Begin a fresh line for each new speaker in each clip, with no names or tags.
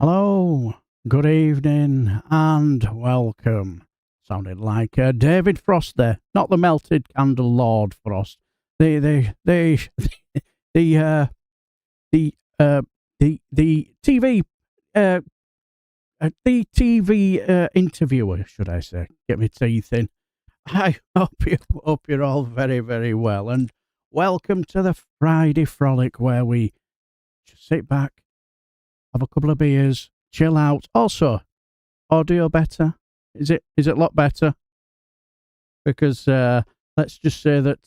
Hello, good evening, and welcome. Sounded like David Frost there, not the melted candle Lord Frost. The the the the TV the TV interviewer, should I say? Get my teeth in. I hope you're all very very well, and welcome to the Friday Frolic, where we just sit back, have a couple of beers, chill out. Also, audio better? Is it a lot better? Because let's just say that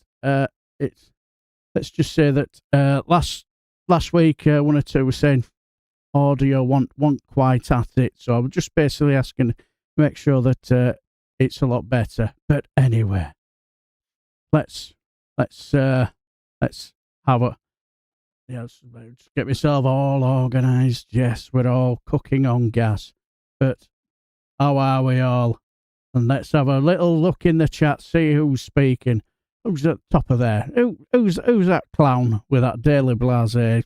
last week one or two were saying audio wasn't quite at it, so I'm just basically asking to make sure that it's a lot better. But anyway, let's have a yes, let's get myself all organised. Yes, we're all cooking on gas. But how are we all? And let's have a little look in the chat, see who's speaking. Who's at the top of there? Who's that clown with that Daily Blase?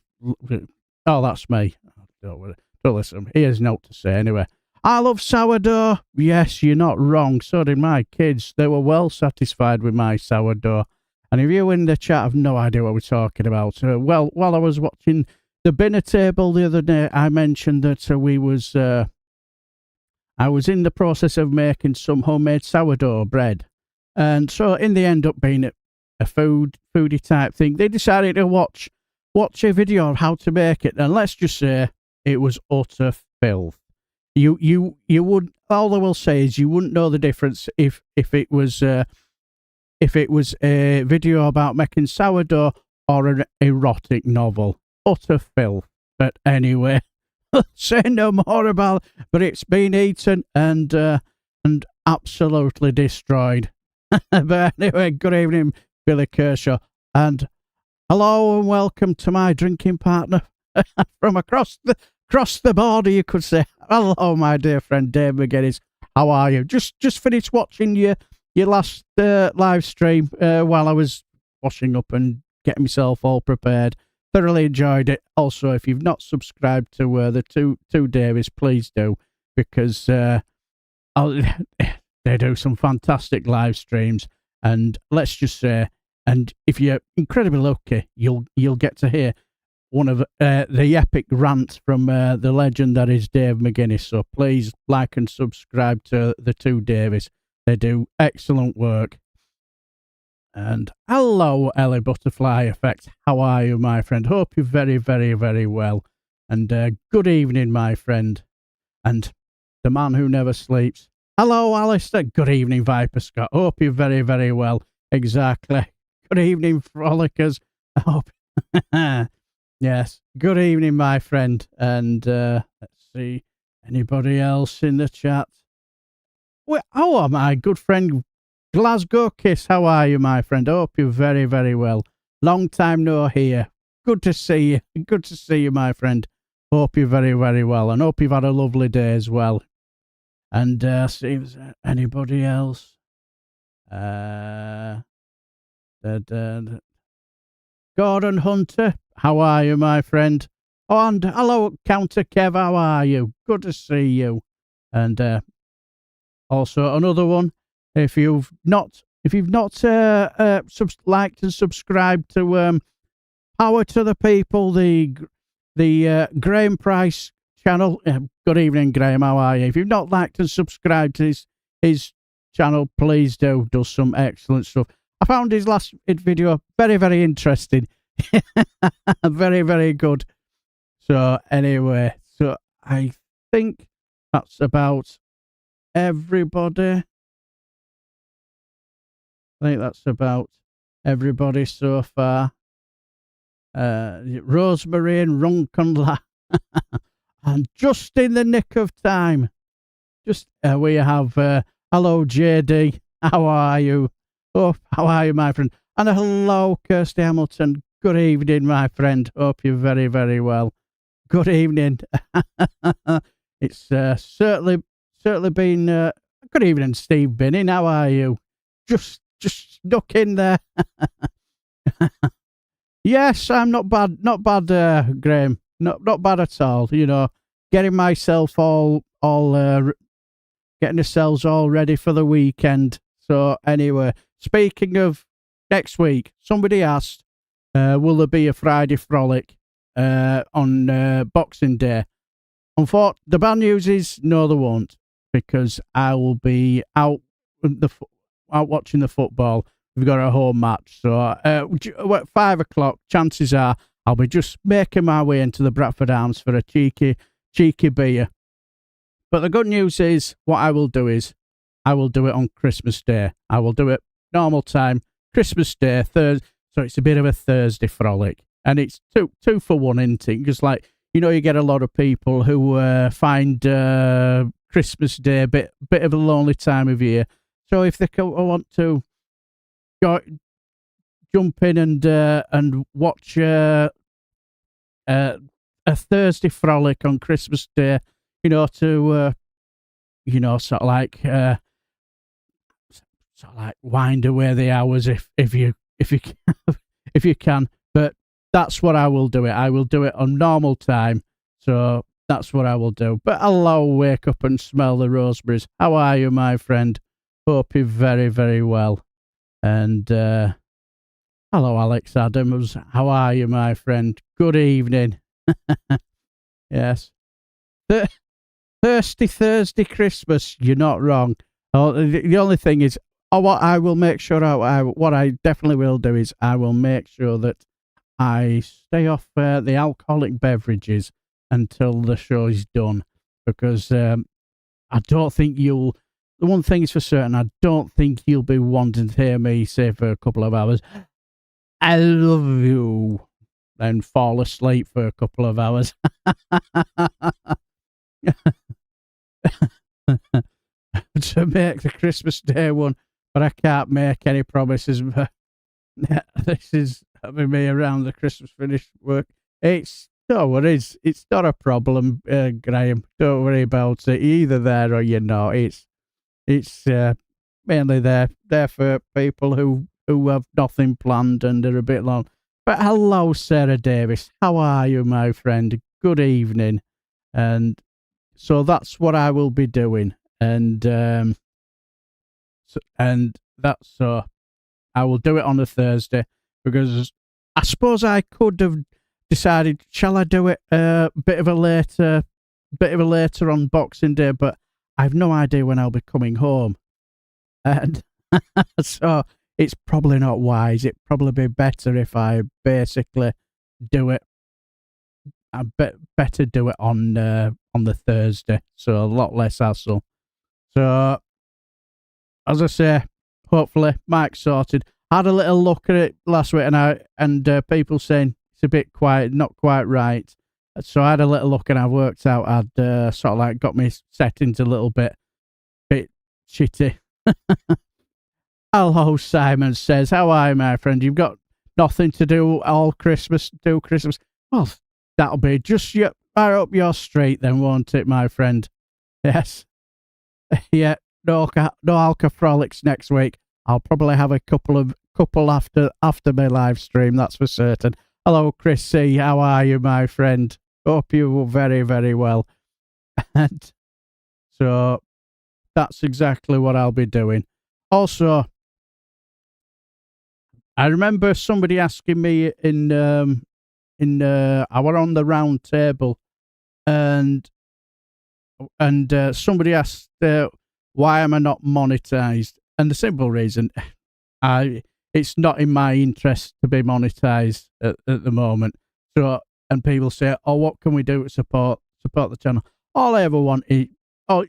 Oh, that's me. Don't listen. Here's note to say anyway. I love sourdough. Yes, you're not wrong. So did my kids. They were well satisfied with my sourdough. And if you in the chat have no idea what we're talking about, well, while I was watching the dinner table the other day, I mentioned that I was in the process of making some homemade sourdough bread. And so in the end up being a foodie type thing, they decided to watch a video of how to make it. And let's just say it was utter filth. You would, all I will say is you wouldn't know the difference if it was a video about making sourdough or an erotic novel. Utter filth. But anyway, say no more about it, but it's been eaten and absolutely destroyed. But anyway, good evening, Billy Kershaw, and hello and welcome to my drinking partner from across the border, you could say. Hello, my dear friend Dave McGinnis. How are you? Just finished watching your last live stream while I was washing up and getting myself all prepared. Thoroughly enjoyed it. Also, if you've not subscribed to the two Davies, please do, because they do some fantastic live streams. And let's just say, and if you're incredibly lucky, you'll get to hear one of the epic rants from the legend that is Dave McGinnis. So please like and subscribe to the two Davies. They do excellent work. And hello, Ellie Butterfly Effect. How are you, my friend? Hope you're very, very, very well. And good evening, my friend. And the man who never sleeps. Hello, Alistair. Good evening, Viper Scott. Hope you're very, very well. Exactly. Good evening, Frolickers. I hope. Yes. Good evening, my friend. And let's see. Anybody else in the chat? Well, oh, my good friend Glasgow Kiss. How are you, my friend? I hope you're very, very well. Long time no here. Good to see you. Good to see you, my friend. Hope you're very, very well. And hope you've had a lovely day as well. And see if there's anybody else. Gordon Hunter. How are you, my friend? Oh, and hello, Counter Kev. How are you? Good to see you. And also another one. If you've not liked and subscribed to Power to the People, the Graham Price channel. Good evening, Graham. How are you? If you've not liked and subscribed to his channel, please do. Does some excellent stuff. I found his last video very, very interesting. Very, very good. So anyway, so I think that's about everybody. I think that's about everybody so far. Rosemary and Runconla. And just in the nick of time, we have hello, JD. How are you? Oh, how are you, my friend? And hello, Kirsty Hamilton. Good evening, my friend. Hope you're very, very well. Good evening. It's certainly been. Good evening, Steve Binning. How are you? Just snuck in there. Yes, I'm not bad, Graham. Not bad at all. You know, getting myself getting ourselves all ready for the weekend. So anyway, speaking of next week, somebody asked, will there be a Friday frolic on Boxing Day? The bad news is no, there won't, because I will be out watching the football. We've got a home match, so at 5 o'clock, chances are I'll be just making my way into the Bradford Arms for a cheeky beer. But the good news is, what I will do is, I will do it on Christmas Day. I will do it normal time, Christmas Day, Thursday. So it's a bit of a Thursday frolic, and it's two for one, isn't it? Because you get a lot of people who find Christmas Day a bit of a lonely time of year. So if they want to jump in and watch a Thursday frolic on Christmas Day, to sort of like wind away the hours if you can, if you can. But that's what I will do it. I will do it on normal time. So that's what I will do. But I'll wake up and smell the roseberries. How are you, my friend? Hope you're very, very well. And hello, Alex Adams. How are you, my friend? Good evening. Yes. Thirsty Thursday Christmas. You're not wrong. Oh, the only thing is, what I will make sure, what I definitely will do is I will make sure that I stay off the alcoholic beverages until the show is done, because I don't think the one thing is for certain, I don't think you'll be wanting to hear me say for a couple of hours, I love you, then fall asleep for a couple of hours. To make the Christmas Day one, but I can't make any promises. This is having me around the Christmas finish work. It's not a problem, Graham. Don't worry about it. You're either there or you're not. It's mainly there for people who have nothing planned and are a bit long. But hello, Sarah Davis. How are you, my friend? Good evening. And so that's what I will be doing. And so I will do it on a Thursday, because I suppose I could have decided, shall I do it a bit of a later on Boxing Day, but I've no idea when I'll be coming home, and so it's probably not wise. It'd probably be better if I basically do it. I better do it on the Thursday, so a lot less hassle. So, as I say, hopefully Mike's sorted. I had a little look at it last week, and people saying it's a bit quiet, not quite right. So I had a little look, and I worked out I'd sort of like got me settings a little bit shitty. Hello, Simon says, how are you, my friend? You've got nothing to do all Christmas, Well, that'll be just right up your street then, won't it, my friend? Yes. Yeah, no alka frolics next week. I'll probably have a couple after my live stream, that's for certain. Hello, Chris C. How are you, my friend? Hope you're very, very well. And so that's exactly what I'll be doing. Also, I remember somebody asking me I were on the round table, and somebody asked, why am I not monetized? And the simple reason, it's not in my interest to be monetized at the moment. So, and people say, oh, what can we do to support the channel? All I ever want is, all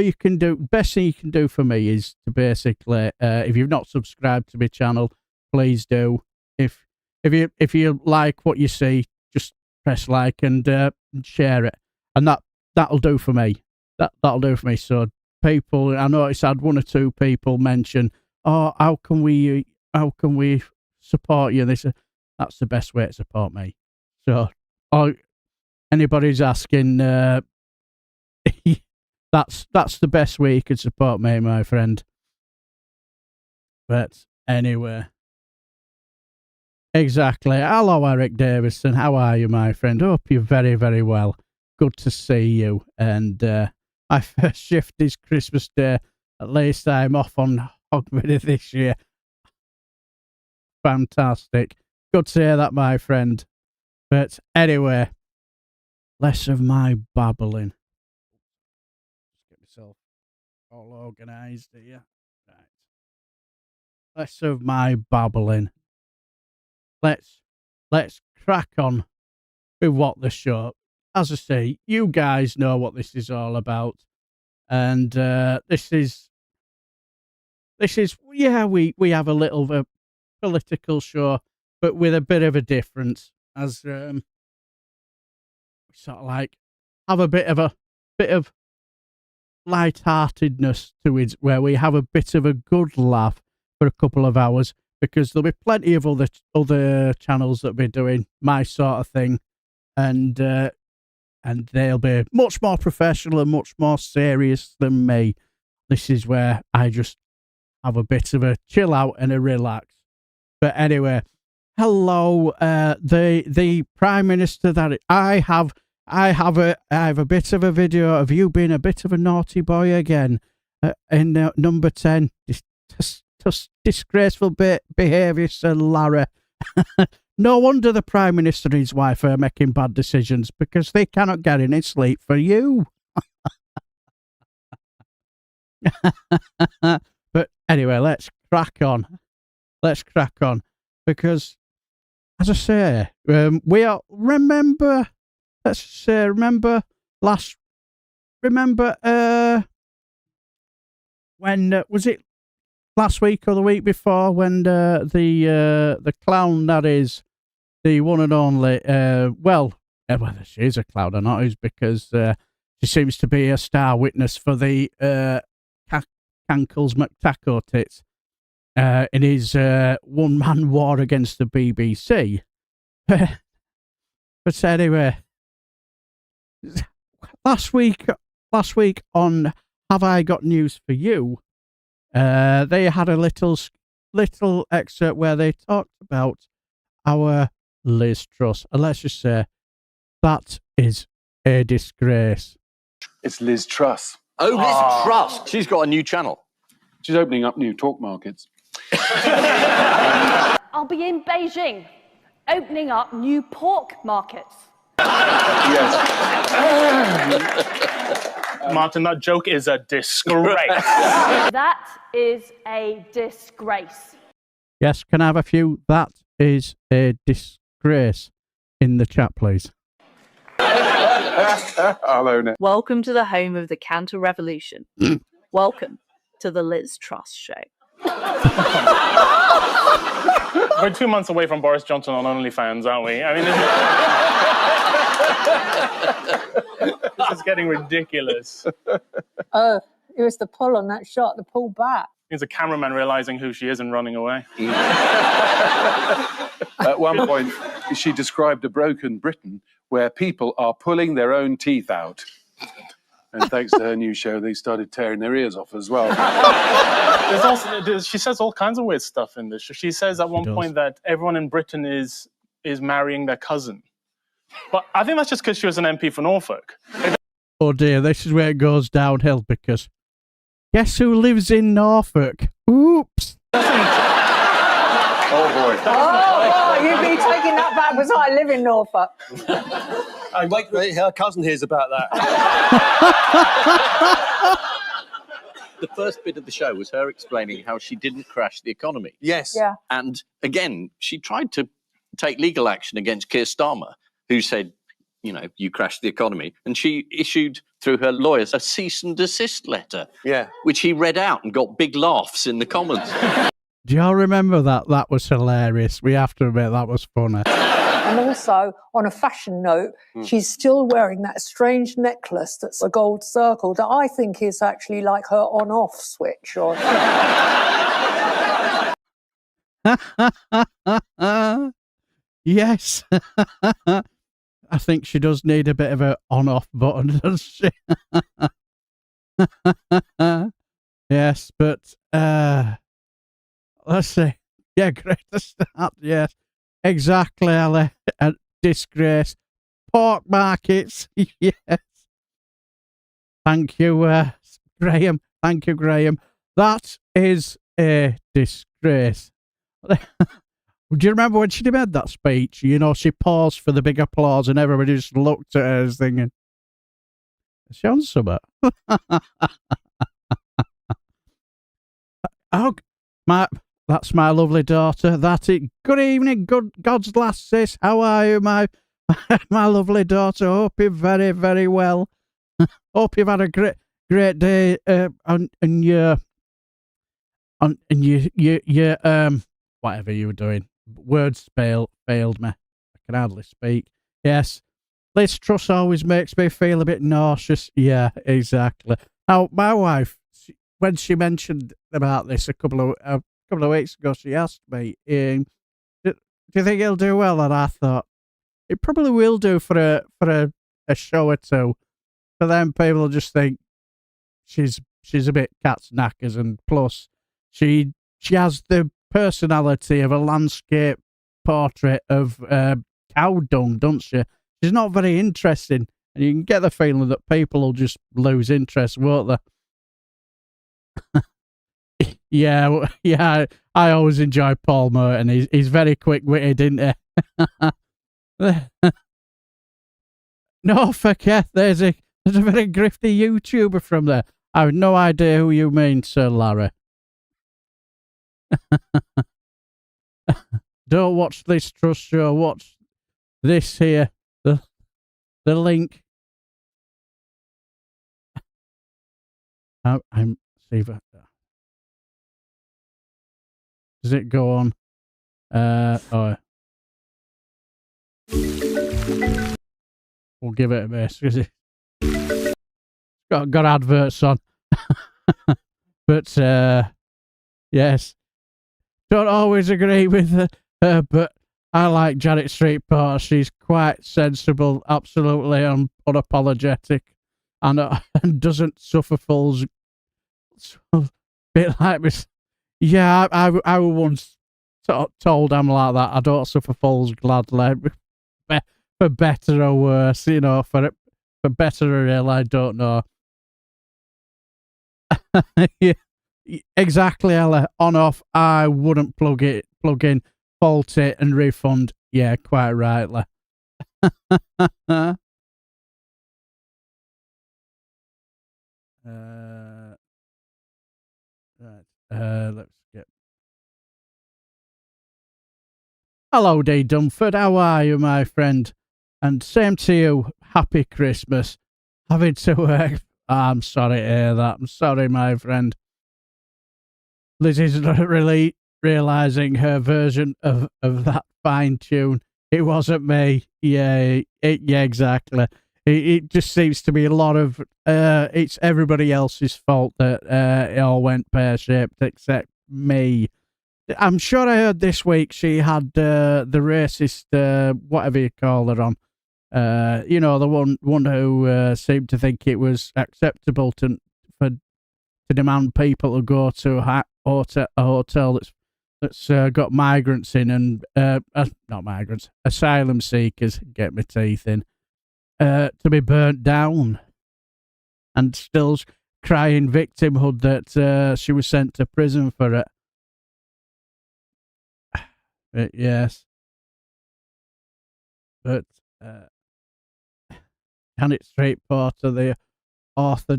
you can do, best thing you can do for me is to basically, if you've not subscribed to my channel, please do. If you like what you see, just press like and share it, and that'll do for me. That'll do for me. So people, I noticed I had one or two people mention, oh, how can we support you? They said that's the best way to support me. So, anybody's asking, that's the best way you could support me, my friend. But anyway, exactly. Hello, Eric Davison. How are you, my friend? Hope you're very, very well. good to see you. And my first shift is Christmas Day. At least I'm off on Hogmanay this year. Fantastic. Good to hear that, my friend. But anyway, less of my babbling. Get myself all organised here. Right. Less of my babbling. Let's crack on with what the show. As I say, you guys know what this is all about, and this is we have a little of a political show, but with a bit of a difference, as we sort of like have a bit of light-heartedness to it, where we have a bit of a good laugh for a couple of hours, because there'll be plenty of other channels that'll be doing my sort of thing, and they'll be much more professional and much more serious than me. This is where I just have a bit of a chill out and a relax. But anyway, hello, the Prime Minister that I have a bit of a video of you being a bit of a naughty boy again in number 10. Disgraceful behaviour, Sir Larry. No wonder the Prime Minister and his wife are making bad decisions, because they cannot get any sleep for you. But anyway, let's crack on. Because, as I say, remember when was it last week or the week before, when the clown, that is the one and only, whether she is a clown or not is because she seems to be a star witness for the Cankles McTaco tits in his one-man war against the BBC. But anyway, last week on Have I Got News for You, they had a little excerpt where they talked about our Liz Truss, and let's just say that is a disgrace.
It's Liz Truss.
Oh, Liz Truss. She's got a new channel.
She's opening up new talk markets.
I'll be in Beijing, opening up new pork markets.
Yes.
Martin, that joke is a disgrace.
That is a disgrace.
Yes, can I have a few? That is a disgrace in the chat, please.
I'll own it.
Welcome to the home of the counter revolution. Welcome to the Liz Truss show.
We're 2 months away from Boris Johnson on OnlyFans, aren't we? I mean, this is getting ridiculous.
Oh, it was the pull on that shot, the pull back.
It's a cameraman realizing who she is and running away.
At one point, she described a broken Britain where people are pulling their own teeth out. And thanks to her new show, they started tearing their ears off as well.
She says all kinds of weird stuff in this. She says at one point that everyone in Britain is marrying their cousin. But I think that's just because she was an MP for Norfolk.
Oh dear, this is where it goes downhill, because guess who lives in Norfolk? Oops.
Oh boy.
Oh, you'd be taking that back because I live in Norfolk.
Wait, her cousin hears about that. The first bit of the show was her explaining how she didn't crash the economy.
Yes.
Yeah.
And again, she tried to take legal action against Keir Starmer, who said, you know, you crashed the economy. And she issued, through her lawyers, a cease and desist letter.
Yeah.
Which he read out and got big laughs in the Commons.
Do y'all remember that? That was hilarious. We have to admit, that was funny.
And also, on a fashion note, she's still wearing that strange necklace that's a gold circle that I think is actually like her on-off switch. Or
Yes. I think she does need a bit of a on-off button, doesn't she? Yes, but let's see. Yeah, great to start. Yes, exactly, Ali. A disgrace. pork markets. Yes. Thank you, Graham. Thank you, Graham. That is a disgrace. Do you remember when she made that speech? You know, she paused for the big applause and everybody just looked at her thinking, is she on something? Oh, that's my lovely daughter. That's it. Good evening, God's last sis. How are you, my lovely daughter? Hope you're very, very well. Hope you've had a great day on your whatever you were doing. Words failed me. I can hardly speak. Yes, Liz Truss always makes me feel a bit nauseous. Yeah, exactly. Now, my wife, when she mentioned about this a couple of weeks ago, she asked me, "Do you think he'll do well?" And I thought it probably will do for a show or two. For them, people will just think she's a bit cat's knackers, and plus she has the personality of a landscape portrait of cow dung, doesn't she? She's not very interesting, and you can get the feeling that people will just lose interest, won't they? Yeah. I always enjoy Paul Merton. He's very quick-witted, isn't he? No, forget, there's a very grifty YouTuber from there. I have no idea who you mean, Sir Larry. Don't watch this Trust show. Watch this here. The link. I'm see if does it go on? Oh, we'll give it a miss because it's got adverts on. But yes, don't always agree with her, but I like Janet Street Porter. She's quite sensible, absolutely unapologetic, and doesn't suffer fools. Bit like me. Yeah, I was once told I'm like that. I don't suffer fools gladly, for better or worse. You know, for better or ill, I don't know. Yeah, exactly, Ella. On off, I wouldn't plug in, fault it, and refund. Yeah, quite rightly. Right. Let's get. Hello, D. Dumford. How are you, my friend? And same to you. Happy Christmas. Having to work. I'm sorry to hear that. I'm sorry, my friend. Lizzie's really realising her version of that fine tune. It wasn't me. Yeah, yeah, exactly. It just seems to be a lot of it's everybody else's fault that it all went pear-shaped except me. I'm sure I heard this week she had the racist whatever you call her on. You know, the one who seemed to think it was acceptable to demand people to go to a hotel that's got migrants in and not migrants, asylum seekers. Get my teeth in. To be burnt down, and still crying victimhood that she was sent to prison for it. Yes, but Janet Street Porter, the author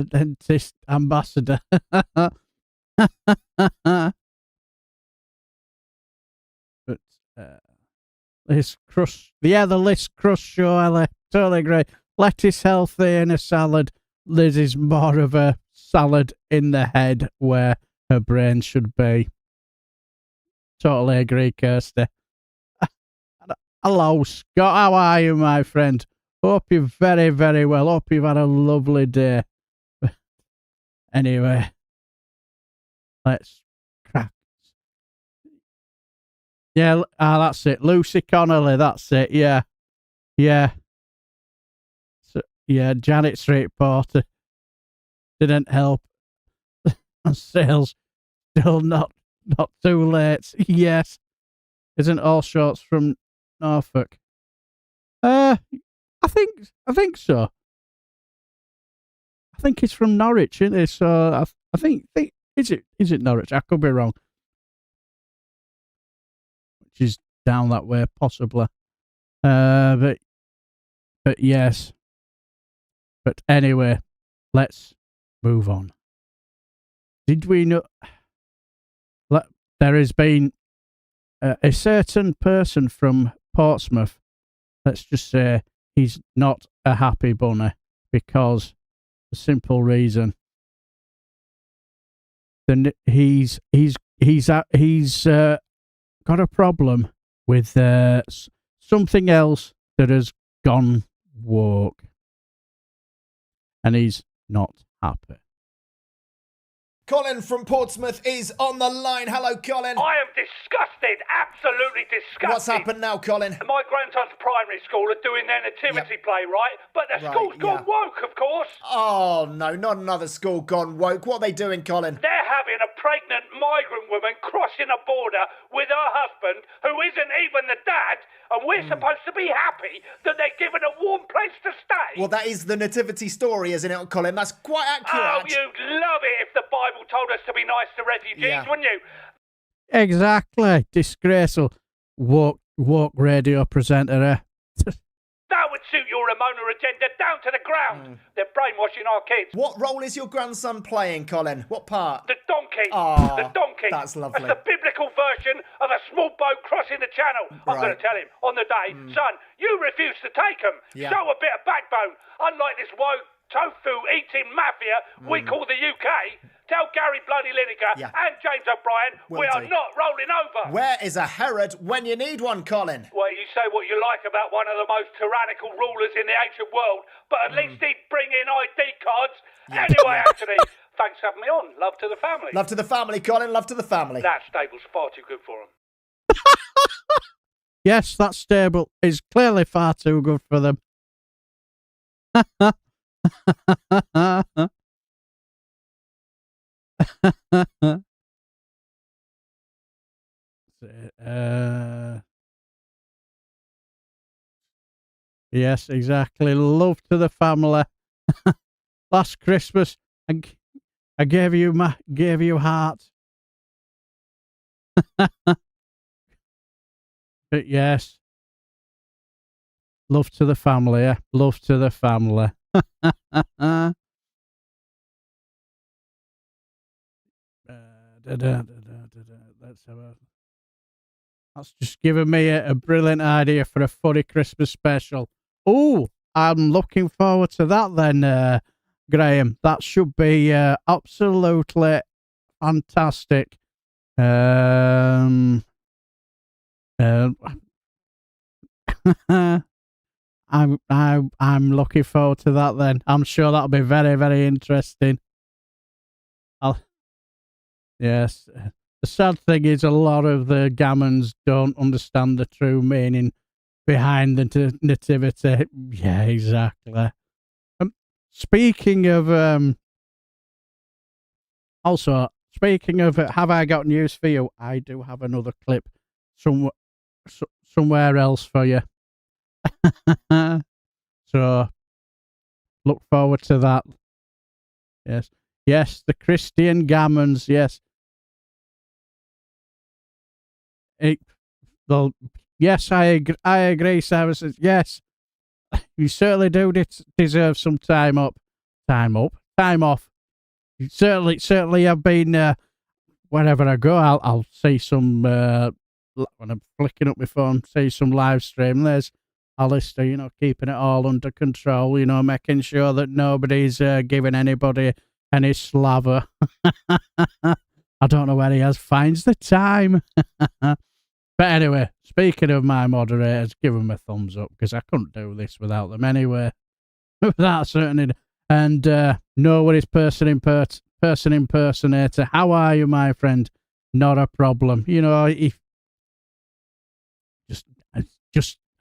dentist ambassador. But Liz Crust, yeah, the Liz Crust show, I totally agree. Lettuce healthy in a salad. Liz is more of a salad in the head where her brain should be. Totally agree, Kirsty. Hello, Scott. How are you, my friend? Hope you're very, very well. Hope you've had a lovely day. Anyway, let's crack. Yeah, that's it. Lucy Connolly, that's it. Yeah. So, yeah, Janet Street Porter didn't help. Sales still not too late. Yes. Isn't all shots from Norfolk? I think so. I think it's from Norwich, isn't it? So I think is it Norwich? I could be wrong. Which is down that way, possibly. But yes. But anyway, let's move on. Did we know there has been a certain person from Portsmouth? Let's just say he's not a happy bunny because the simple reason. Then he's got a problem with something else that has gone woke, and he's not happy.
Colin from Portsmouth is on the line. Hello, Colin.
I am disgusted, absolutely disgusted.
What's happened now, Colin?
My grandson's primary school are doing their nativity play, right? But the school's gone woke, of course.
Oh, no, not another school gone woke. What are they doing, Colin?
They're having a pregnant migrant woman crossing a border with her husband, who isn't even the dad, and we're supposed to be happy that they're given a warm place to stay.
Well, that is the nativity story, isn't it, Colin? That's quite accurate.
Oh, you'd love it if the Bible told us to be nice to refugees, wouldn't you?
Exactly. Disgraceful. Woke radio presenter.
That would suit your Ramona agenda down to the ground. They're brainwashing our kids.
What role is your grandson playing, Colin? What part?
The donkey.
Oh,
the donkey.
that's lovely.
That's the biblical version of a small boat crossing the channel. I'm going to tell him on the day, son, you refuse to take them.
Yeah.
Show a bit of backbone. Unlike this woke tofu-eating mafia we call the UK. Tell Gary Bloody Lineker and James O'Brien we are not rolling over.
Where is a Herod when you need one, Colin?
Well, you say what you like about one of the most tyrannical rulers in the ancient world, but at least he'd bring in ID cards. Anyway, Anthony, thanks for having me on. Love to the family.
Love to the family, Colin. Love to the family.
That stable's far too good for him.
Yes, that stable is clearly far too good for them. Yes, exactly. Love to the family. Last Christmas, I gave you heart. But yes, love to the family. Yeah? Love to the family. That's just given me a brilliant idea for a funny Christmas special. Oh, I'm looking forward to that then, Graham. That should be absolutely fantastic. I'm looking forward to that then. I'm sure that'll be very, very interesting. Yes. The sad thing is a lot of the gammons don't understand the true meaning behind the nativity. Yeah, exactly. Speaking of have I got news for you? I do have another clip somewhere else for you. So look forward to that. Yes, the Christian gammons. Yes. Yes, I agree, Sarah says, yes, you certainly do deserve some time off. You certainly have been, wherever I go, I'll see some, when I'm flicking up my phone, see some live stream. There's Alistair, keeping it all under control, making sure that nobody's giving anybody any slaver. I don't know where he finds the time. But anyway, speaking of my moderators, give them a thumbs up because I couldn't do this without them anyway. Without certainly. And nobody's person impersonator. How are you, my friend? Not a problem.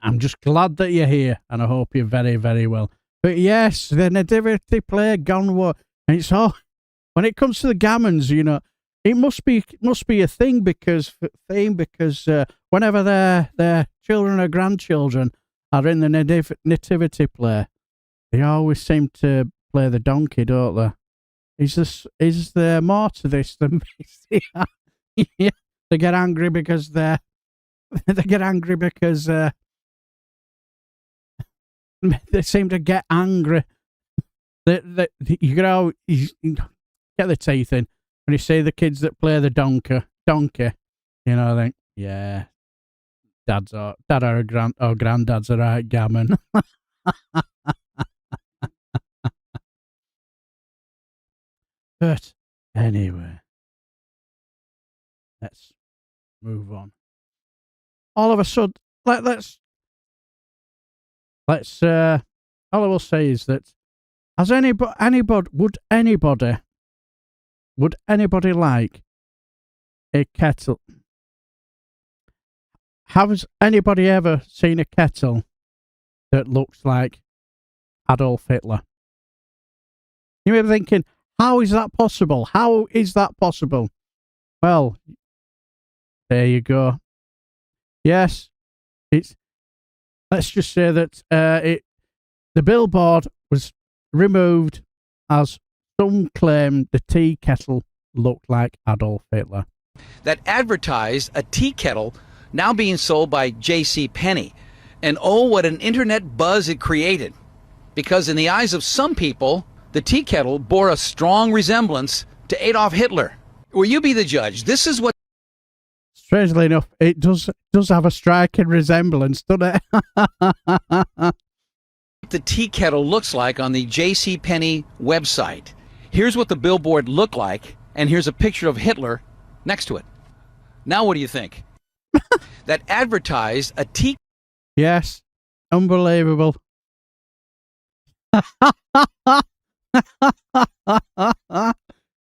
I'm just glad that you're here, and I hope you're very, very well. But yes, the nativity play gone what, and it's all when it comes to the gammons, it must be a thing because whenever their children or grandchildren are in the nativity play. They always seem to play the donkey, don't they? Is there more to this than yeah, they get angry because they seem to get angry. You can always get the teeth in when you see the kids that play the donkey. You know, I think, yeah, dad or granddad's a right gammon. But anyway, let's move on. All of a sudden, let's. All I will say is that, has would anybody like a kettle? Has anybody ever seen a kettle that looks like Adolf Hitler? You may be thinking, how is that possible? How is that possible? Well, there you go. Yes, let's just say that the billboard was removed as some claim the tea kettle looked like Adolf Hitler.
That advertised a tea kettle now being sold by J.C. Penney. And oh, what an internet buzz it created. Because in the eyes of some people, the tea kettle bore a strong resemblance to Adolf Hitler. Will you be the judge? This is what...
Strangely enough, it does have a striking resemblance, doesn't it?
The tea kettle looks like on the J.C. Penney website. Here's what the billboard looked like, and here's a picture of Hitler next to it. Now what do you think? That advertised a tea...
Yes, unbelievable.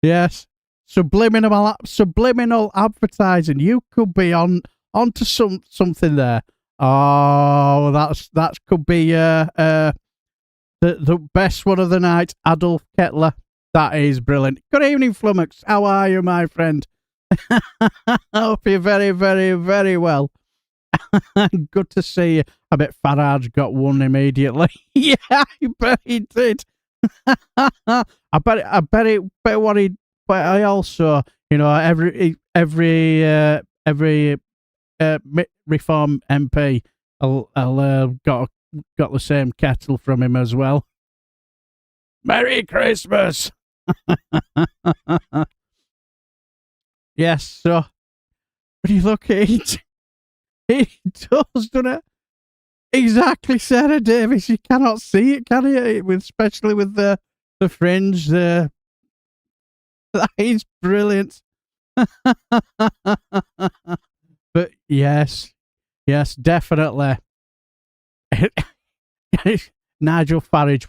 Yes, subliminal advertising. You could be onto something there. Oh, that could be the best one of the night, Adolf Hitler. That is brilliant. Good evening, Flummox. How are you, my friend? I hope you're very, very, very well. Good to see you. I bet Farage got one immediately. Yeah, I bet he did. I bet what he. But I also, you know, every Reform MP, I'll got the same kettle from him as well. Merry Christmas. Yes, so when you look at it, it does, doesn't it? Exactly, Sarah Davis. You cannot see it, can you? Especially with the fringe. That is brilliant. But yes, definitely. Nigel Farage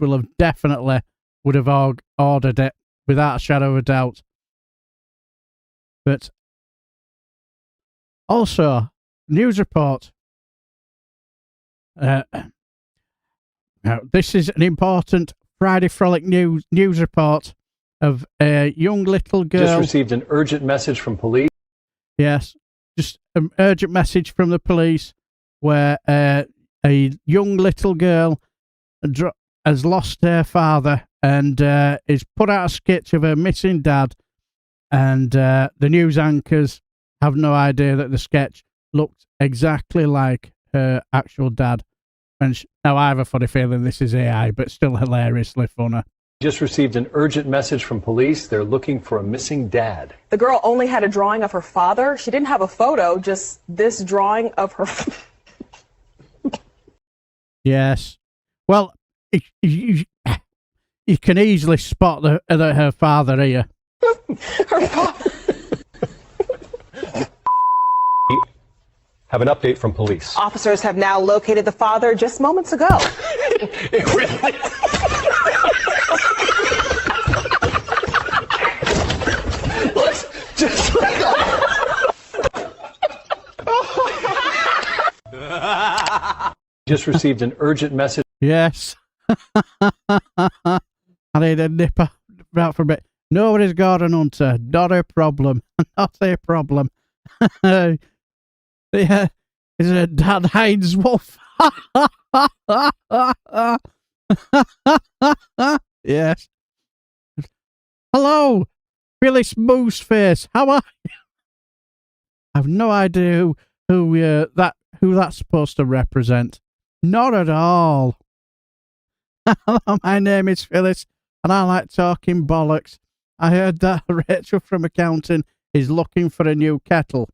would have ordered it without a shadow of a doubt. But also, news report. Now, this is an important Friday Frolic news report of a young little girl.
Just received an urgent message from police.
Yes, just an urgent message from the police where a young little girl has lost her father and is put out a sketch of her missing dad, and the news anchors have no idea that the sketch looked exactly like her actual dad. And now I have a funny feeling this is AI, but still hilariously funny.
Just received an urgent message from police. They're looking for a missing dad.
The girl only had a drawing of her father. She didn't have a photo, just this drawing of her.
Yes. Well, you can easily spot her father here.
Her father.
Have an update from police.
Officers have now located the father just moments ago.
Just received an urgent message.
Yes. I need a nipper out for a bit. Nobody's got an hunter. Not a problem. Not a problem. Yeah. Is it Dad Hines Wolf? Yes. Hello, Phyllis Mooseface. How are you? I've no idea who that's supposed to represent. Not at all. Hello, my name is Phyllis, and I like talking bollocks. I heard that Rachel from accounting is looking for a new kettle.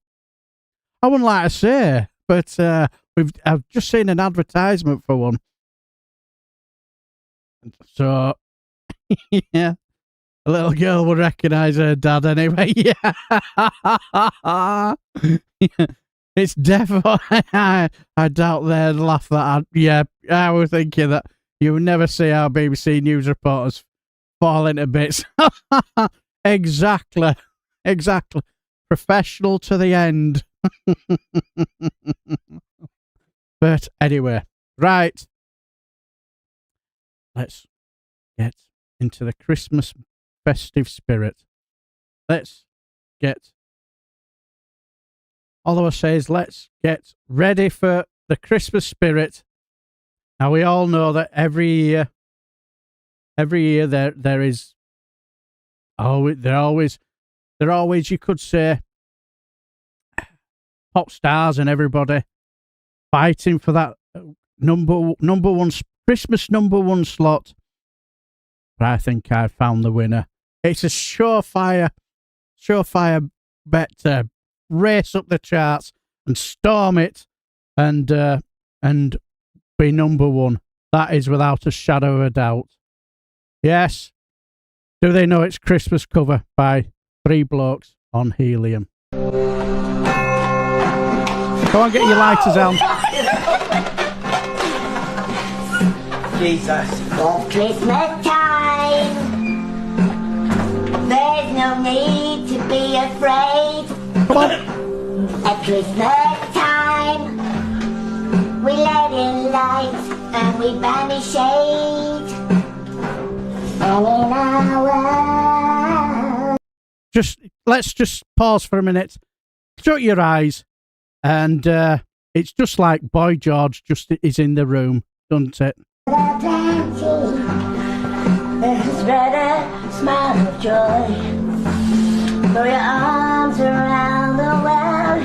I wouldn't like to say, but I've just seen an advertisement for one. So, yeah, a little girl would recognise her dad anyway. Yeah. It's definitely, I doubt they'd laugh that. I was thinking that you would never see our BBC News reporters fall into bits. Exactly. Professional to the end. But anyway, right. Let's get into the Christmas festive spirit. Let's get, all I will say is let's get ready for the Christmas spirit. Now we all know that every year there is, they're always, you could say, pop stars and everybody fighting for that number one Christmas number one slot. But I think I found the winner. It's a surefire bet to race up the charts and storm it and be number one. That is without a shadow of a doubt. Yes. Do they know it's Christmas cover by Three Blokes on Helium? Go on, get your lighters on.
Jesus. It's Christmas time. There's no need to be afraid.
Come on.
At Christmas time, we let in light and we banish shade. And in our world.
Let's just pause for a minute. Shut your eyes, and it's just like Boy George just is in the room, doesn't it?
Spread a smile of joy. Throw your arms around the world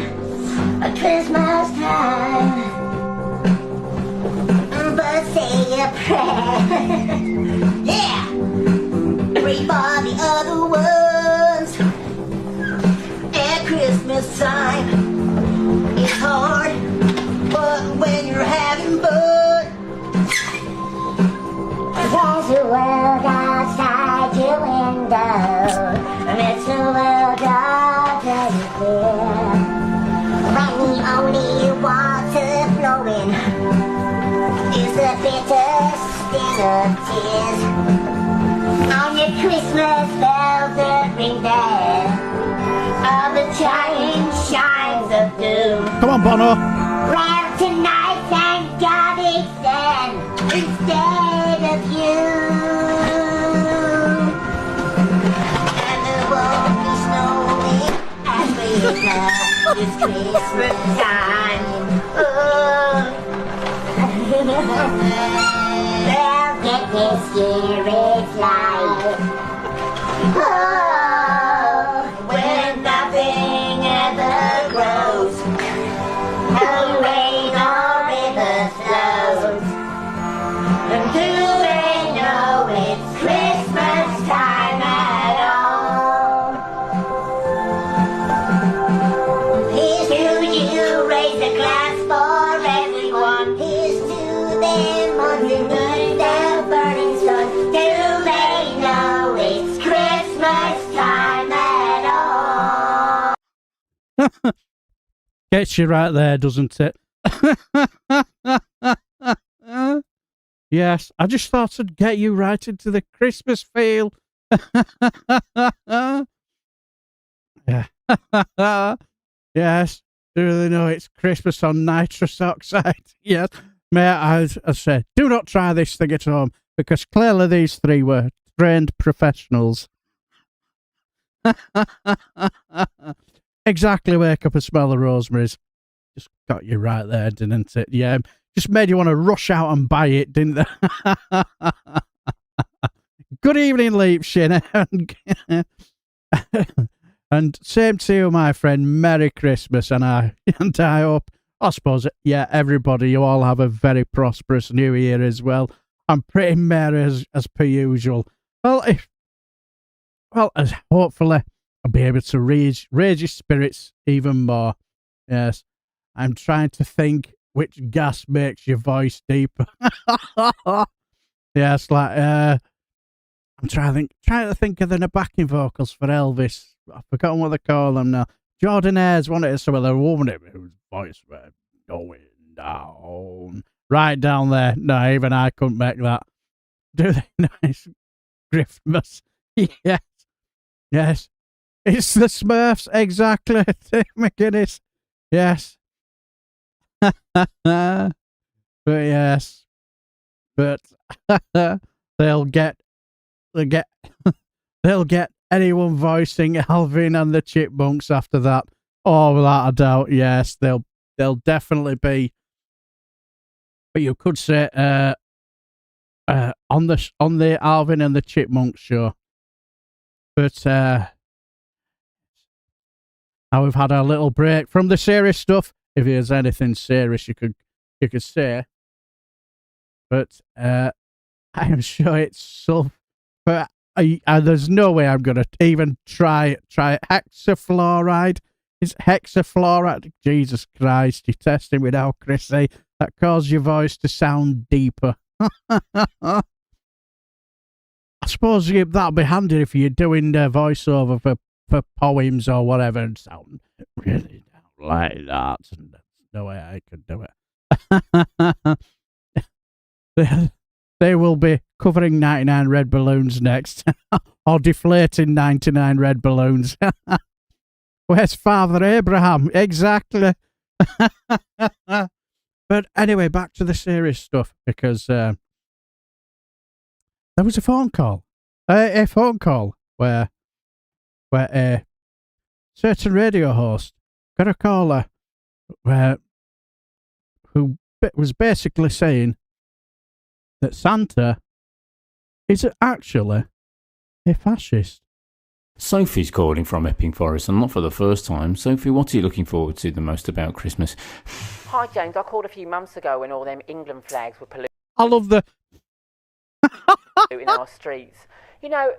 at Christmas time. But say a prayer. Yeah! Pray for the other ones. At Christmas time, it's hard, but when you're having fun, there's a world outside your window, and it's a world already clear. When the only water flowing is the bitter sting of tears. On your Christmas bells that ring there are the giant shines of doom.
Come on, Bono.
Well, tonight, thank God it's them instead of you. And there won't be snowing as we know it's Christmas time. Oh. Well, get this year it's like, oh, when nothing ever grows, no rain or river flows. And do they know it's Christmas time at all? Here's to you, raise a glass for everyone. Here's to them underneath the burning sun. Do they know it's Christmas time at all?
Gets you right there, doesn't it? Yes, I just thought I'd get you right into the Christmas feel. Yeah. Yes. Do they know it's Christmas on nitrous oxide? Yes. May I say, do not try this thing at home, because clearly these three were trained professionals. Exactly, wake up and smell the rosemaries. Just got you right there, didn't it? Yeah. just made you want to rush out and buy it, didn't they? Good evening, Leapshin. And same to you, my friend. Merry Christmas, and I hope, I suppose, yeah, everybody, you all have a very prosperous New Year as well. I'm pretty merry as per usual. Well, hopefully I'll be able to raise your spirits even more. Yes, I'm trying to think which gas makes your voice deeper. Yes, like I'm trying to think of the backing vocals for Elvis. I've forgotten what they call them now. Jordan Ayres wanted some of the woman whose voice was going down. Right down there. No, even I couldn't make that. Do they? Nice. Christmas. Yes. Yes. It's the Smurfs. Exactly. Tim McGuinness. Yes. But yes. But they'll get anyone voicing Alvin and the Chipmunks after that. Oh, without a doubt, yes, they'll definitely be. But you could say on the Alvin and the Chipmunks show. But now we've had a little break from the serious stuff. If there's anything serious you could say. But I am sure it's so. But there's no way I'm going to even try hexafluoride. It's hexafluoride. Jesus Christ, you're testing me now, Chrissy. That caused your voice to sound deeper. I suppose that'll be handy if you're doing voiceover for poems or whatever and sound really down like that. And there's no way I could do it. They will be covering 99 red balloons next, or deflating 99 red balloons. Where's Father Abraham? Exactly. But anyway, back to the serious stuff, because there was a phone call. A phone call where a certain radio host got a caller who was basically saying that Santa is actually a fascist.
Sophie's calling from Epping Forest, and not for the first time. Sophie, what are you looking forward to the most about Christmas?
Hi, James. I called a few months ago when all them England flags were polluting
I love the
in our streets. You know,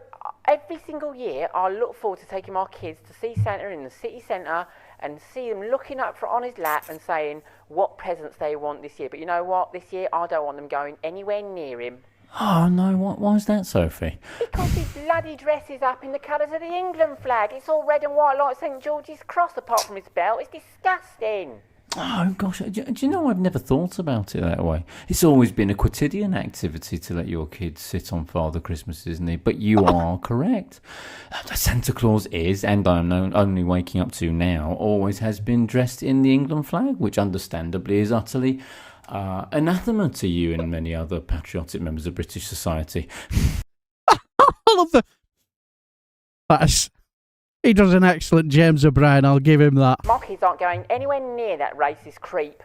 every single year I look forward to taking my kids to see Santa in the city centre and see them looking up on his lap and saying what presents they want this year. But you know what? This year I don't want them going anywhere near him.
Oh, no, why is that, Sophie?
Because his bloody dress is up in the colours of the England flag. It's all red and white like St George's Cross apart from his belt. It's disgusting.
Oh, gosh, do you know, I've never thought about it that way. It's always been a quotidian activity to let your kids sit on Father Christmas, isn't it? But you are correct. Santa Claus is, and I'm only waking up to now, always has been dressed in the England flag, which understandably is utterly anathema to you and many other patriotic members of British society.
I love that. He does an excellent James O'Brien, I'll give him that.
My kids aren't going anywhere near that racist creep.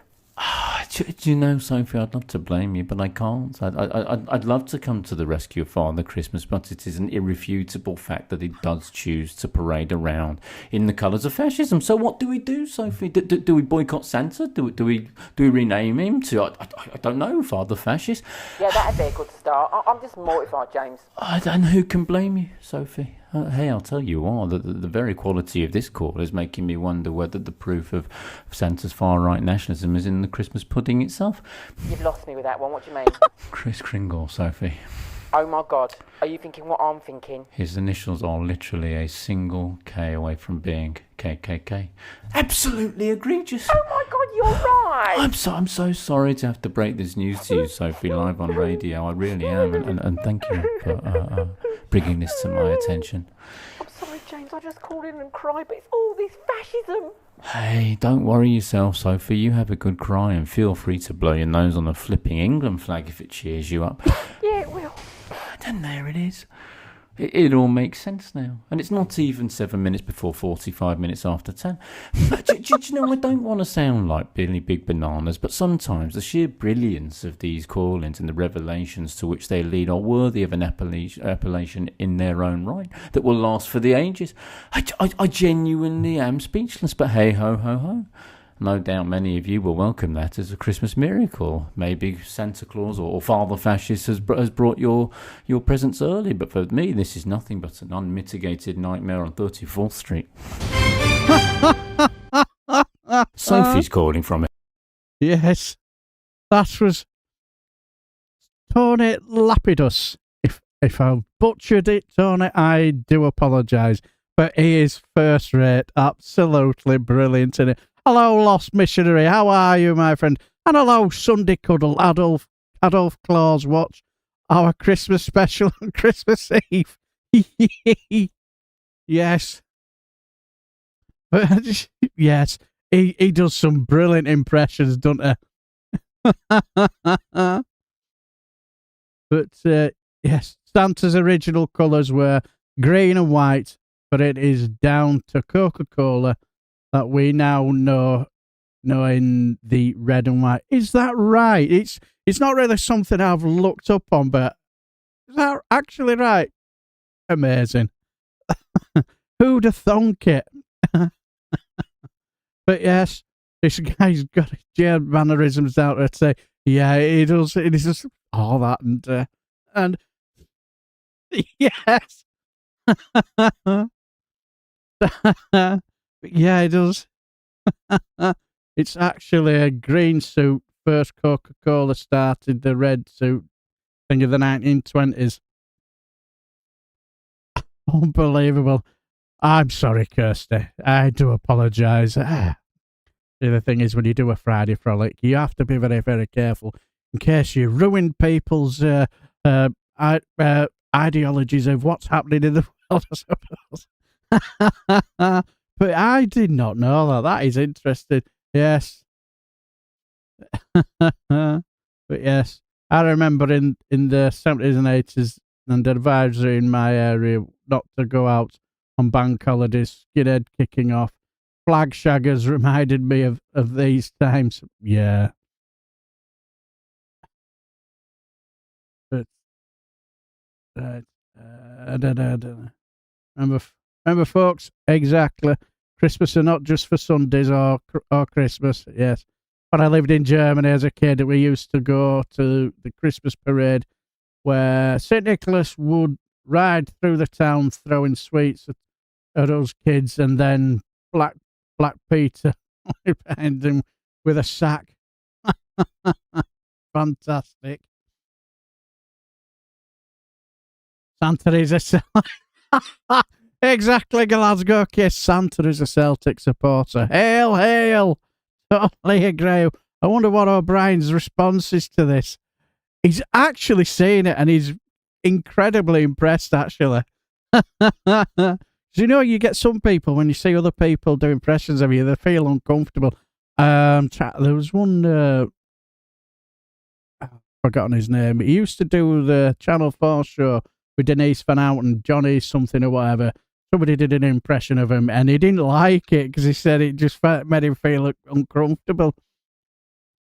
Do you know, Sophie, I'd love to blame you, but I can't. I'd love to come to the rescue of Father Christmas, but it is an irrefutable fact that he does choose to parade around in the colours of fascism. So what do we do, Sophie? Do we boycott Santa? Do we rename him to, I don't know, Father Fascist?
Yeah, that'd be a good start. I'm just mortified, James.
And who can blame you, Sophie? Hey, I'll tell you what, the very quality of this call is making me wonder whether the proof of Santa's far-right nationalism is in the Christmas pudding itself.
You've lost me with that one. What do you mean?
Kris Kringle, Sophie.
Oh, my God. Are you thinking what I'm thinking?
His initials are literally a single K away from being KKK. Absolutely egregious.
Oh, my God, you're right.
I'm so sorry to have to break this news to you, Sophie, live on radio. I really am, and thank you for bringing this to my attention.
I'm sorry, James. I just called in and cried, but it's all this fascism.
Hey, don't worry yourself, Sophie. You have a good cry and feel free to blow your nose on a flipping England flag if it cheers you up.
Yeah, it will.
And there it is. It all makes sense now. And it's not even 7 minutes before 45 minutes after 10. But do you know, I don't want to sound like Billy Big Bananas, but sometimes the sheer brilliance of these call-ins and the revelations to which they lead are worthy of an appellation in their own right that will last for the ages. I genuinely am speechless, but hey ho ho ho. No doubt many of you will welcome that as a Christmas miracle. Maybe Santa Claus or Father Fascist has brought your presents early, but for me, this is nothing but an unmitigated nightmare on 34th Street. Sophie's calling from it.
Yes, that was Tony Lapidus. If I butchered it, Tony, I do apologise. But he is first rate, absolutely brilliant in it. Hello, Lost Missionary. How are you, my friend? And hello, Sunday Cuddle, Adolf Claus watch our Christmas special on Christmas Eve. Yes. Yes. He does some brilliant impressions, doesn't he? But, yes, Santa's original colours were green and white, but it is down to Coca-Cola that we now know in the red and white. Is that right? It's not really something I've looked up on, but is that actually right? Amazing. Who'd have thunk it? But yes, this guy's got his mannerisms out there to say, yeah, he does. It is just all that and yes. Yeah, it does. It's actually a green suit. First Coca-Cola started the red suit thing of the 1920s. Unbelievable. I'm sorry, Kirsty. I do apologise. The other thing is, when you do a Friday frolic, you have to be very, very careful in case you ruin people's ideologies of what's happening in the world, I suppose. But I did not know that. That is interesting. Yes. But yes, I remember in the 70s and 80s, and advisory in my area not to go out on bank holidays, skinhead kicking off. Flag shaggers reminded me of these times. Yeah. But, Remember, folks, exactly. Christmas are not just for Sundays or Christmas, yes. When I lived in Germany as a kid, we used to go to the Christmas parade where St. Nicholas would ride through the town throwing sweets at us kids, and then Black Peter behind him with a sack. Fantastic. Santa is a... Exactly, Glasgow Kiss. Santa is a Celtic supporter. Hail, hail! Totally agree. I wonder what O'Brien's response is to this. He's actually saying it, and he's incredibly impressed, actually. You know, you get some people, when you see other people do impressions of you, they feel uncomfortable. There was one... I've forgotten his name. He used to do the Channel 4 show with Denise Van Houten, Johnny something or whatever. Somebody did an impression of him, and he didn't like it because he said it just made him feel uncomfortable.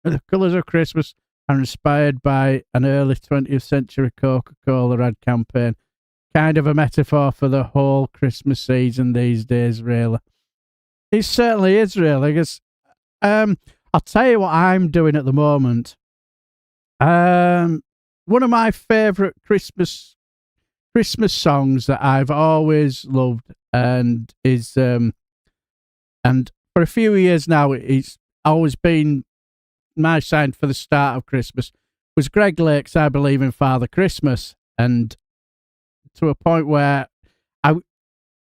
The colours of Christmas are inspired by an early 20th century Coca-Cola ad campaign. Kind of a metaphor for the whole Christmas season these days, really. It certainly is, really, because I'll tell you what I'm doing at the moment. One of my favourite Christmas songs that I've always loved, and is and for a few years now it's always been my sign for the start of Christmas, was Greg Lake's I Believe in Father Christmas, and to a point where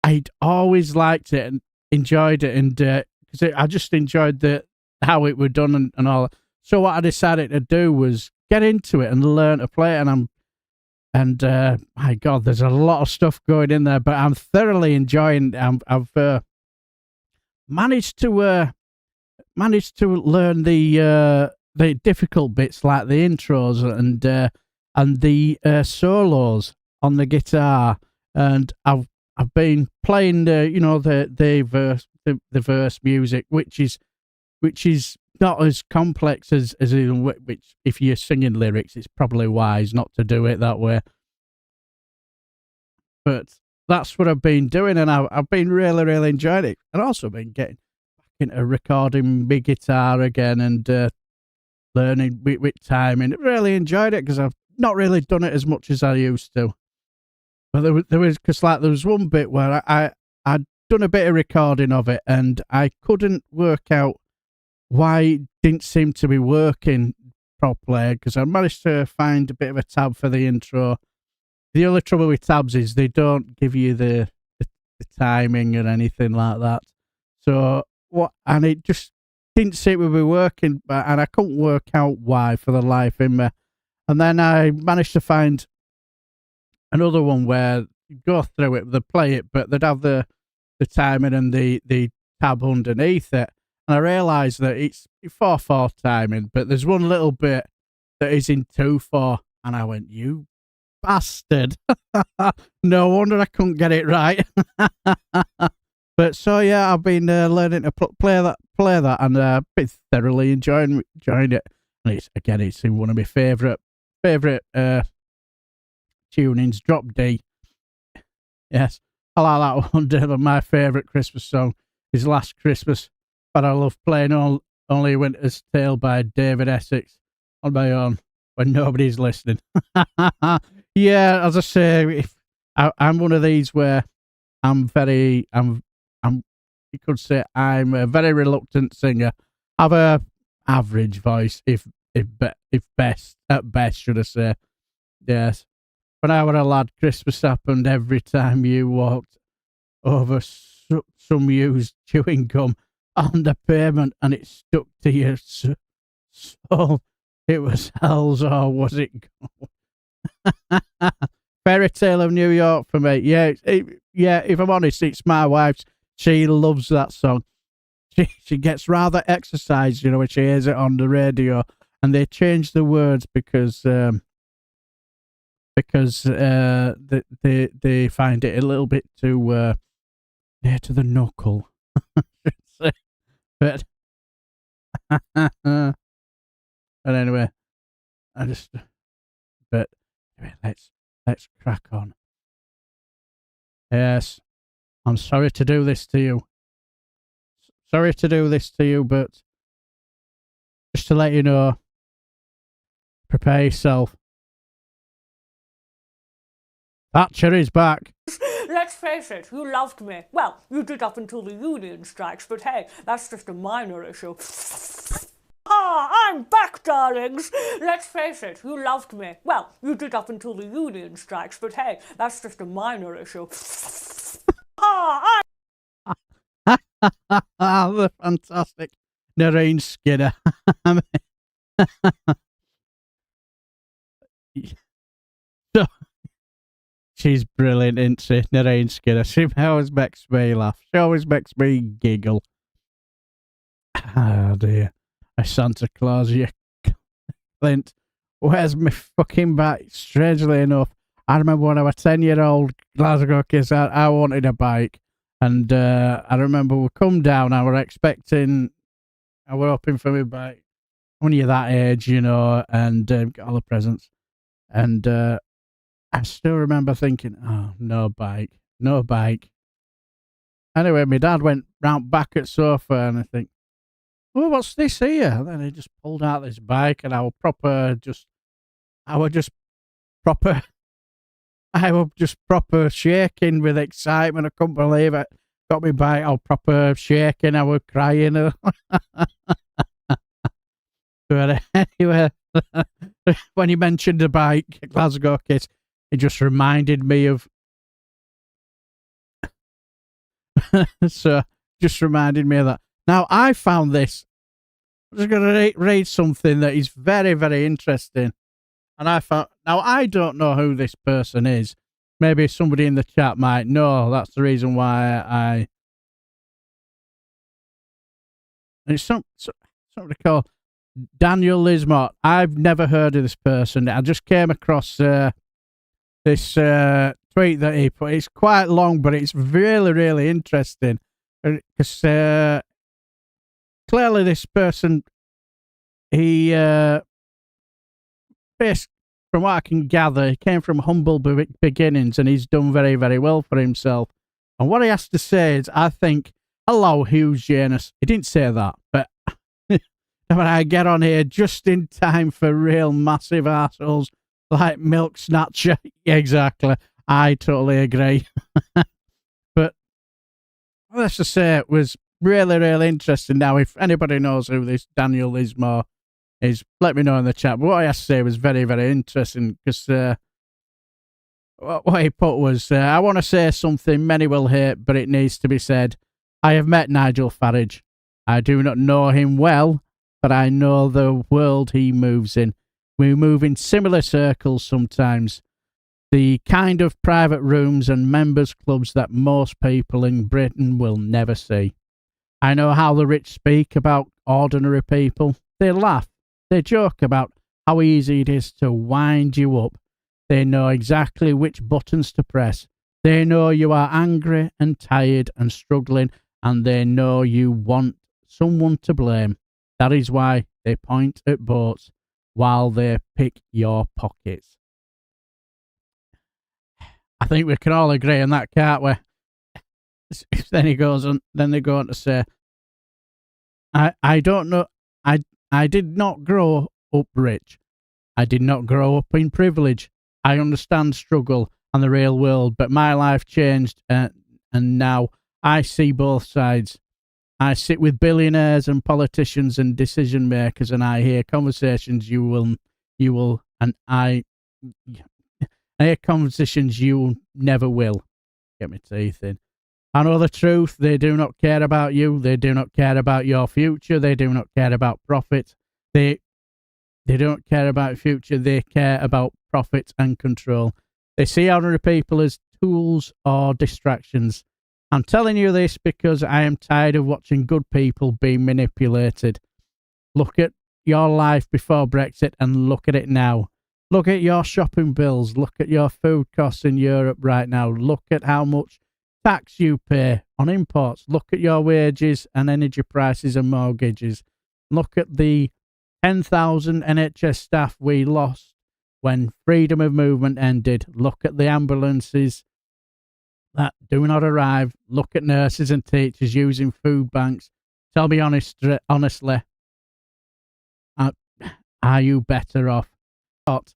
I'd always liked it and enjoyed it, and because I just enjoyed how it was done and all. So what I decided to do was get into it and learn to play it, and my God, there's a lot of stuff going in there, but I'm thoroughly enjoying. I've managed to learn the difficult bits like the intros and the solos on the guitar, and I've been playing the verse music, which is not as complex as which if you're singing lyrics, it's probably wise not to do it that way. But that's what I've been doing, and I've been really, really enjoying it. And also been getting back into recording my guitar again and learning with timing. Really enjoyed it because I've not really done it as much as I used to. But there was one bit where I'd done a bit of recording of it, and I couldn't work out why it didn't seem to be working properly, because I managed to find a bit of a tab for the intro. The only trouble with tabs is they don't give you the timing or anything like that. So and it just didn't seem to be working, and I couldn't work out why for the life in me. And then I managed to find another one where you go through it, they play it, but they'd have the timing and the tab underneath it. And I realised that it's 4/4 timing, but there's one little bit that is in 2/4, and I went, "You bastard!" No wonder I couldn't get it right. But so yeah, I've been learning to play that, and been thoroughly enjoying it. And it's in one of my favourite tunings, Drop D. Yes, I like that one. My favourite Christmas song is Last Christmas, but I love playing Only Winter's Tale by David Essex on my own when nobody's listening. Yeah, as I say, I'm one of these where you could say I'm a very reluctant singer. I have a average voice, if best, at best, should I say. Yes. When I were a lad, Christmas happened every time you walked over some used chewing gum on the pavement and it stuck to your soul. It was hell's, or was it gone? Fairy Tale of New York for me. Yeah, if I'm honest, it's my wife's. She loves that song. She gets rather exercised, when she hears it on the radio, and they change the words because they find it a little bit too near to the knuckle. But and anyway, let's crack on. Yes, I'm sorry to do this to you. Sorry to do this to you, but just to let you know, prepare yourself. Thatcher is back.
Let's face it, you loved me. Well, you did up until the union strikes, but hey, that's just a minor issue. I'm back, darlings. Let's face it, you loved me. Well, you did up until the union strikes, but hey, that's just a minor issue.
The fantastic Noreen Skinner. So, she's brilliant, isn't she, Noreen Skinner? She always makes me laugh. She always makes me giggle. Oh dear. Santa Claus, you Clint. Where's my fucking bike? Strangely enough, I remember when I was 10-year-old Glasgow kid, I wanted a bike. And I remember we come down, I were hoping for my bike. When you're that age, and get all the presents. And I still remember thinking, oh, no bike. Anyway, my dad went round back at sofa, and I think, oh, what's this here? And then he just pulled out this bike, and I was just proper shaking with excitement. I couldn't believe it. Got me bike, I was proper shaking, I was crying. But anyway, when you mentioned the bike, Glasgow Kiss, it just reminded me of just reminded me of that. Now, I found this. I'm just going to read something that is very, very interesting. And now, I don't know who this person is. Maybe somebody in the chat might know. That's the reason why And it's somebody called Daniel Lismott. I've never heard of this person. I just came across this tweet that he put. It's quite long, but it's really, really interesting. Because clearly this person, he, basically, from what I can gather, he came from humble beginnings and he's done very, very well for himself. And what he has to say is, I think, hello, Hugh Janus. He didn't say that, but when I get on here just in time for real massive assholes like Milk Snatcher. Exactly. I totally agree. But let's just say it was really, really interesting. Now, if anybody knows who this Daniel Ismore is, let me know in the chat. But what I have to say was very, very interesting because what he put was, I want to say something many will hate, but it needs to be said. I have met Nigel Farage. I do not know him well, but I know the world he moves in. We move in similar circles sometimes. The kind of private rooms and members' clubs that most people in Britain will never see. I know how the rich speak about ordinary people. They laugh. They joke about how easy it is to wind you up. They know exactly which buttons to press. They know you are angry and tired and struggling, and they know you want someone to blame. That is why they point at boats while they pick your pockets. I think we can all agree on that, can't we? Then he goes on. Then they go on to say, I don't know. I did not grow up rich. I did not grow up in privilege. I understand struggle and the real world, but my life changed, and now I see both sides. I sit with billionaires and politicians and decision makers, and I hear conversations I hear conversations you never will. Get my teeth in. I know the truth. They do not care about you. They do not care about your future. They do not care about profit. They don't care about future. They care about profit and control. They see ordinary people as tools or distractions. I'm telling you this because I am tired of watching good people being manipulated. Look at your life before Brexit and look at it now. Look at your shopping bills. Look at your food costs in Europe right now. Look at how much tax you pay on imports. Look at your wages and energy prices and mortgages. Look at the 10,000 NHS staff we lost when freedom of movement ended. Look at the ambulances that do not arrive. Look at nurses and teachers using food banks. Tell me honestly, are you better off? Not.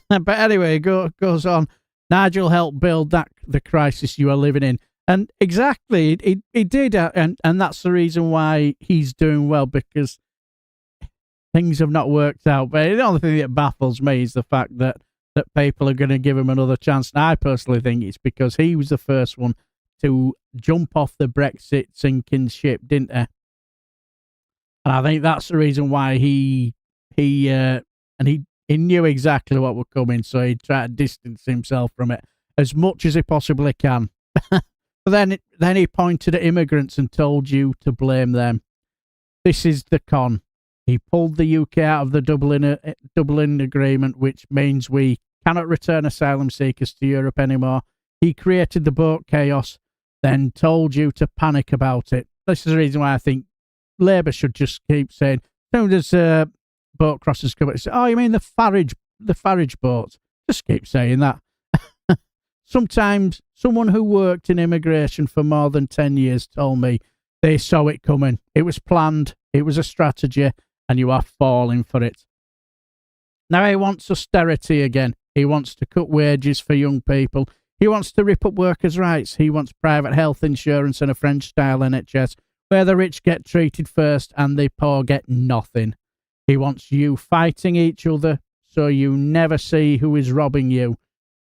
But anyway, goes on. Nigel helped build the crisis you are living in. And exactly, he did. And that's the reason why he's doing well, because things have not worked out. But the only thing that baffles me is the fact that people are going to give him another chance. And I personally think it's because he was the first one to jump off the Brexit sinking ship, didn't he? And I think that's the reason why he knew exactly what was coming, so he tried to distance himself from it as much as he possibly can. But then he pointed at immigrants and told you to blame them. This is the con. He pulled the UK out of the Dublin Agreement, which means we cannot return asylum seekers to Europe anymore. He created the boat chaos, then told you to panic about it. This is the reason why I think Labour should just keep saying, "Don't there's boat crossers come." Say, "Oh, you mean the Farage boats?" Just keep saying that. Sometimes someone who worked in immigration for more than 10 years told me they saw it coming. It was planned. It was a strategy, and you are falling for it. Now he wants austerity again. He wants to cut wages for young people. He wants to rip up workers' rights. He wants private health insurance and a French-style NHS where the rich get treated first and the poor get nothing. He wants you fighting each other so you never see who is robbing you.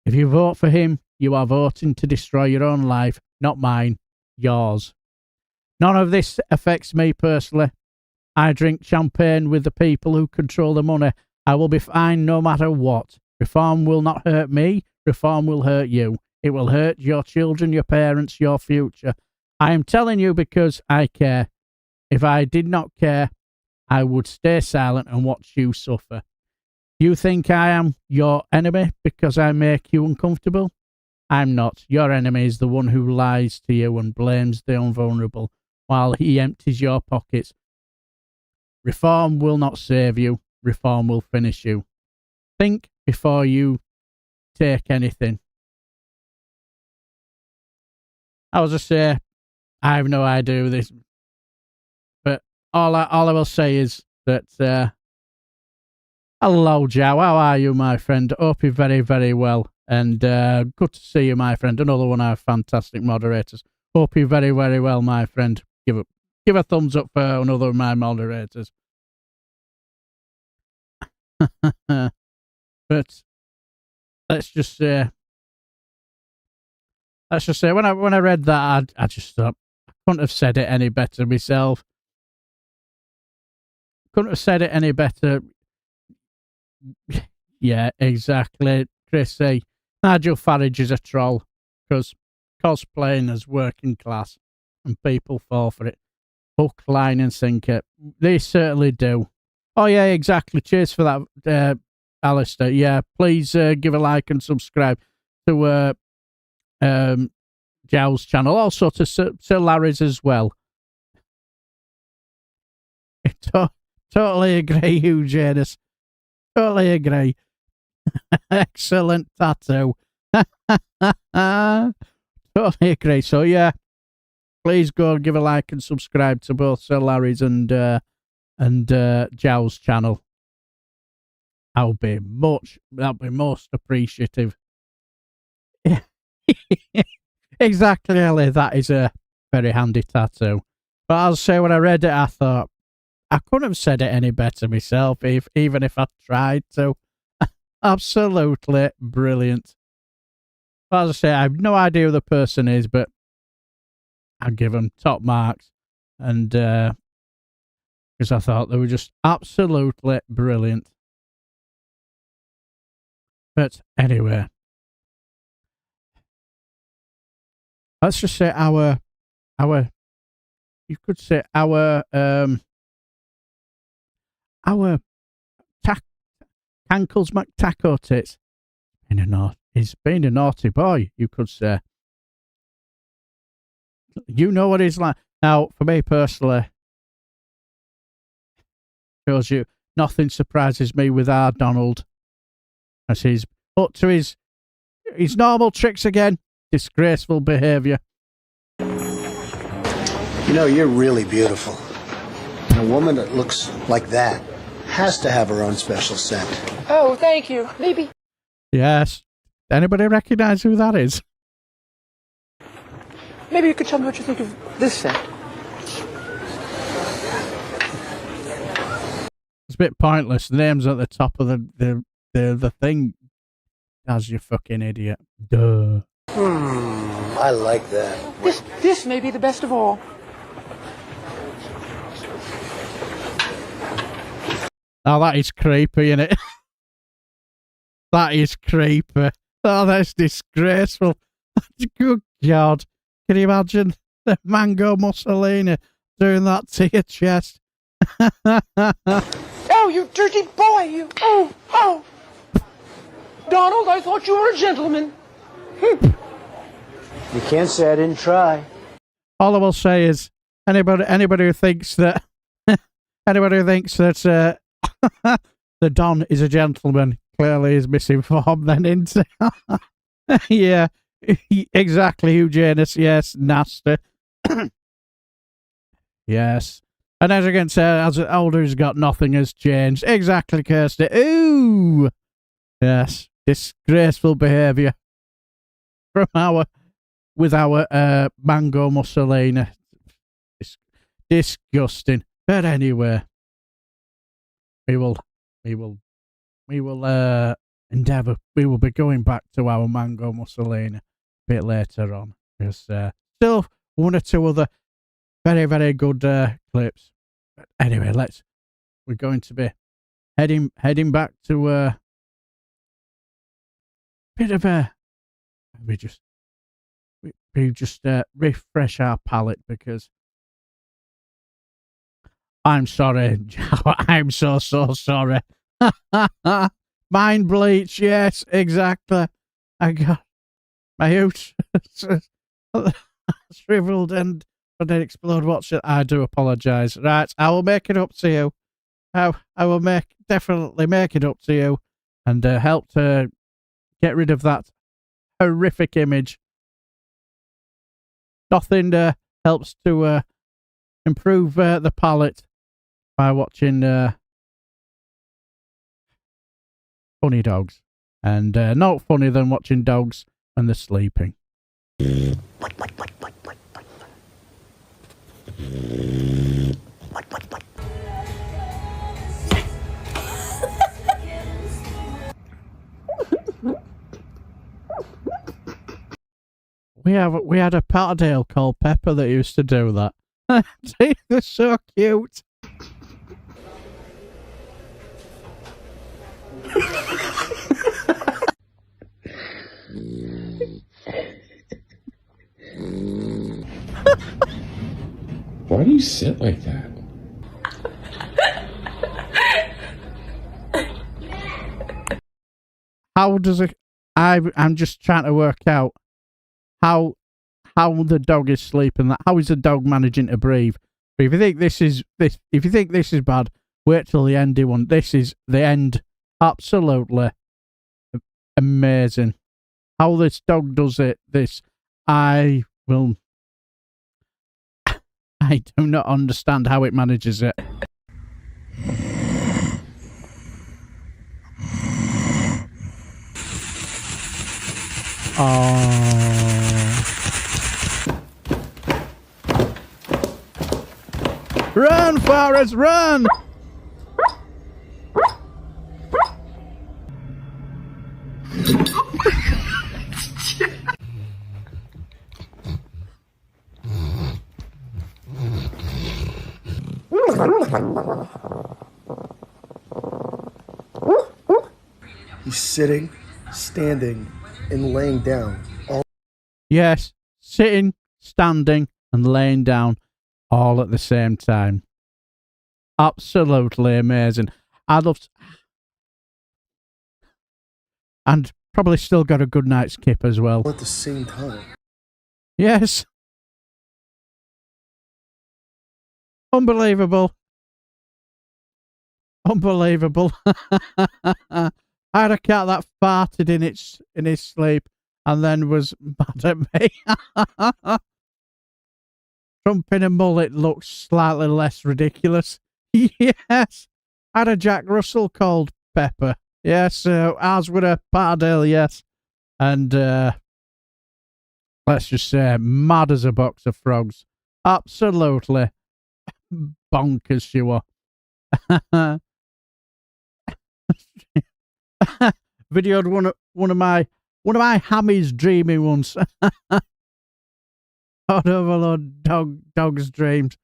If you vote for him, you are voting to destroy your own life, not mine, yours. None of this affects me personally. I drink champagne with the people who control the money. I will be fine no matter what. Reform will not hurt me. Reform will hurt you. It will hurt your children, your parents, your future. I am telling you because I care. If I did not care, I would stay silent and watch you suffer. You think I am your enemy because I make you uncomfortable? I'm not. Your enemy is the one who lies to you and blames the vulnerable while he empties your pockets. Reform will not save you. Reform will finish you. Think before you take anything. I was just say, I have no idea this, but all I will say is that hello, Joe. How are you, my friend? Hope you're very, very well, and good to see you, my friend. Another one of our fantastic moderators. Hope you're very, very well, my friend. Give a thumbs up for another of my moderators. But let's just say when I read that, I just thought I couldn't have said it any better myself. Couldn't have said it any better. Yeah, exactly, Chrissy. Nigel Farage is a troll because cosplaying as working class and people fall for it. Hook, line and sinker. They certainly do. Oh yeah, exactly. Cheers for that, Alistair. Yeah, please give a like and subscribe to Jow's channel. Also to Sir Larry's as well. Totally agree, Hugh Janus. Totally agree. Excellent tattoo. Totally agree. So yeah, please go and give a like and subscribe to both Sir Larry's and Jow's channel. That'll be most appreciative. Exactly, Ellie. That is a very handy tattoo. But I'll say when I read it, I thought I couldn't have said it any better myself, even if I tried to. Absolutely brilliant. But as I say, I have no idea who the person is, but I'll give them top marks. And because I thought they were just absolutely brilliant. But anyway, let's just say our you could say our Cankles McTaco Tits. He's been a naughty boy, you could say. You know what he's like. Now, for me personally, shows you nothing surprises me with our Donald. As he's up to his normal tricks again. Disgraceful behaviour.
You know, you're really beautiful. And a woman that looks like that has to have her own special scent.
Oh, thank you. Maybe.
Yes. Anybody recognise who that is?
Maybe you could tell me what you think of this scent.
It's a bit pointless. The name's at the top of the thing. As you fucking idiot. Duh.
I like that.
This may be the best of all.
Oh, that is creepy, isn't it? That is creepy. Oh, that's disgraceful. Good God. Can you imagine the Mango Mussolini doing that to your chest?
Oh, you dirty boy, you. Oh. Donald, I thought you were a gentleman.
You can't say I didn't try.
All I will say is, anybody who thinks that the Don is a gentleman clearly is misinformed then, isn't it? Yeah, exactly, Eugenus. Yes, nasty. Yes. And as you can say, as Alder's got nothing has changed. Exactly, Kirsty. Ooh! Yes, disgraceful behaviour from our Mango Mussolini. Disgusting. But anyway, we will endeavour. We will be going back to our Mango Mussolini a bit later on. Because still one or two other very, very good clips. But anyway, we're going to be heading back to a bit of a. We just refresh our palate because I'm sorry, I'm so sorry. Mind bleach, yes, exactly. I got my uterus shriveled and didn't explode. What should I do? Apologise. Right, I will make it up to you. I will definitely make it up to you, and help to get rid of that horrific image. Nothing helps to improve the palate by watching funny dogs, and not funny than watching dogs when they're sleeping. We had a Patterdale called Pepper that used to do that. They're so cute.
Why do you sit like that?
How does it? I'm just trying to work out how the dog is sleeping. That how is the dog managing to breathe? But if you think this is bad, wait till the end one. This is the end. Absolutely amazing. How this dog does it. I do not understand how it manages it. Run, Forrest, run!
He's sitting, standing, and laying down.
Yes, sitting, standing, and laying down all at the same time. Absolutely amazing. I'd love to... And probably still got a good night's kip as well.
At the same time.
Yes. Unbelievable. Unbelievable. I had a cat that farted in his sleep and then was mad at me. Trump in a mullet looks slightly less ridiculous. Yes. I had a Jack Russell called Pepper. Yes, ours were a Patterdale, yes. And let's just say mad as a box of frogs. Absolutely bonkers she was. Videoed one of my hammies dreaming once. I'd overload dog's dreams.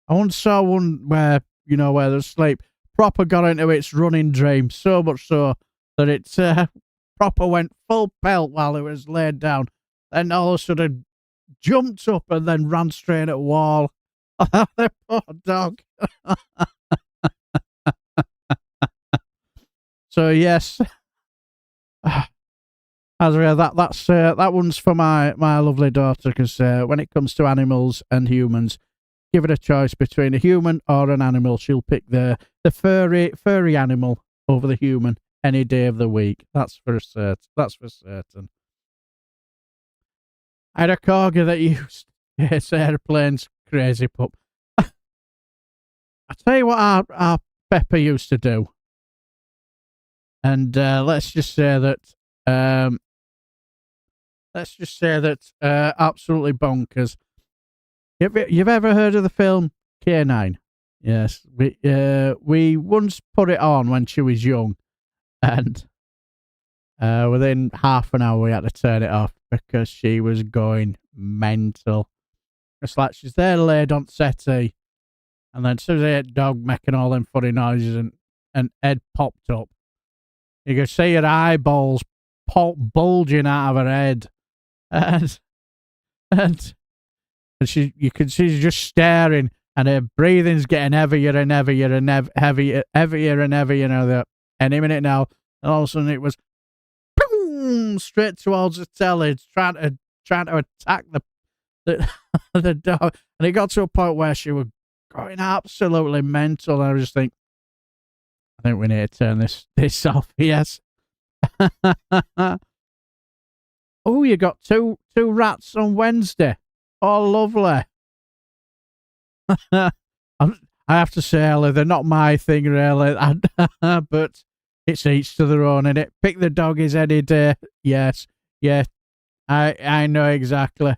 I once saw one where they're asleep. Proper got into its running dream, so much so that it proper went full pelt while it was laid down. Then all of a sudden jumped up and then ran straight at a wall. The poor dog. So yes, Azria, that one's for my lovely daughter, because when it comes to animals and humans, give it a choice between a human or an animal. She'll pick the furry animal over the human any day of the week. That's for certain. I had a corgi that used airplanes. Crazy pup. I tell you what our Pepper used to do. And let's just say that absolutely bonkers. You've ever heard of the film K9? Yes, we once put it on when she was young, and within half an hour we had to turn it off because she was going mental. It's like she's there laid on settee, and then as soon as the dog making all them funny noises and head popped up, you could see her eyeballs bulging out of her head, and you can see she's just staring, and her breathing's getting heavier and heavier and heavier and heavier. Any minute now, and all of a sudden it was, straight towards the telly, trying to attack the dog. And it got to a point where she was going absolutely mental. And I just think, I think we need to turn this off. Yes. Oh, you got two rats on Wednesday. Oh, lovely. I have to say, Ellie, they're not my thing, really. But it's each to their own, innit? Pick the doggies any day. Yes. Yeah. I know exactly.